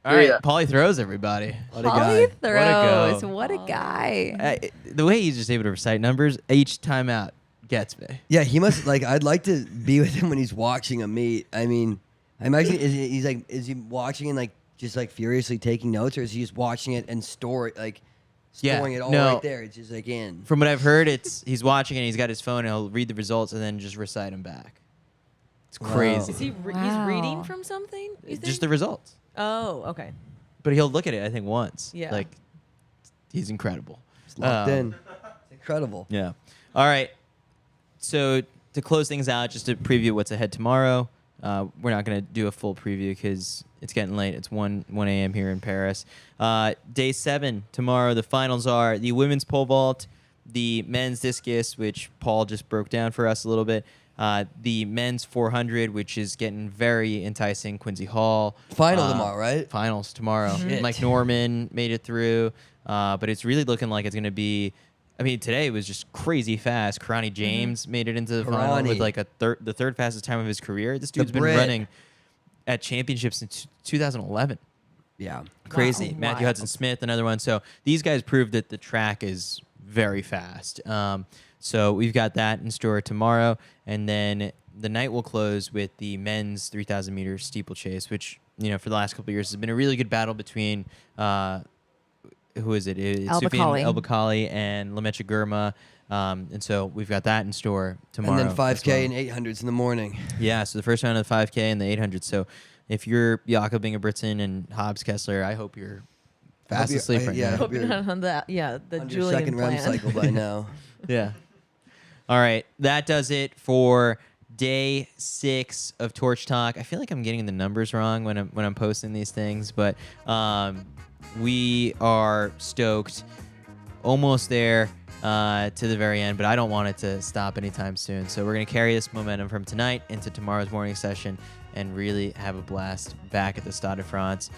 All right, Paulie throws, everybody. What a Paulie guy. throws. go. What a guy. The way he's just able to recite numbers each time out gets me. Yeah, he must I'd like to be with him when he's watching a meet. I mean, I imagine is he watching and just furiously taking notes, or is he just watching it and storing it all right there? It's just in. From what I've heard, he's watching and he's got his phone and he'll read the results and then just recite them back. It's crazy. Is he he's reading from something? You think? Just the results. Oh, okay. But he'll look at it, I think, once. Yeah. He's incredible. It's locked in. It's incredible. Yeah. All right. So to close things out, just to preview what's ahead tomorrow, we're not going to do a full preview because it's getting late. It's 1 a.m. here in Paris. Day 7 tomorrow, the finals are the women's pole vault, the men's discus, which Paul just broke down for us a little bit, the men's 400, which is getting very enticing, Quincy Hall. Final tomorrow, right? Finals tomorrow. Shit. Mike Norman made it through, but it's really looking like it's going to be. I mean, today was just crazy fast. Karani James made it into the final with the third fastest time of his career. This dude's been running at championships since 2011. Yeah. Crazy. Wow. Matthew Hudson Smith, another one. So these guys proved that the track is very fast. So we've got that in store tomorrow. And then the night will close with the men's 3,000 meter steeplechase, which, for the last couple of years has been a really good battle between who is it? It's Soufiane El Bakkali and Lemecha Girma. And so we've got that in store tomorrow. And then 5K and 800s in the morning. Yeah, so the first round of the 5K and the 800. So if you're Jakob Ingebrigtsen and Hobbs Kessler, I hope you're fast asleep right now. Hope you're not on the on your Julian second plan. REM cycle by now. Yeah. All right, that does it for day 6 of Torch Talk. I feel like I'm getting the numbers wrong when I'm posting these things, but we are stoked, almost there to the very end, but I don't want it to stop anytime soon. So we're going to carry this momentum from tonight into tomorrow's morning session and really have a blast back at the Stade de France.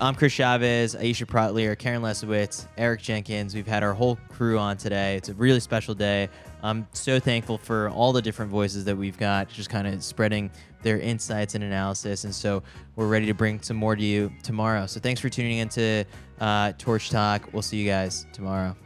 I'm Chris Chavez, Aisha Protlier, Karen Lesowitz, Eric Jenkins. We've had our whole crew on today. It's a really special day. I'm so thankful for all the different voices that we've got, just kind of spreading their insights and analysis. And so we're ready to bring some more to you tomorrow. So thanks for tuning in to Torch Talk. We'll see you guys tomorrow.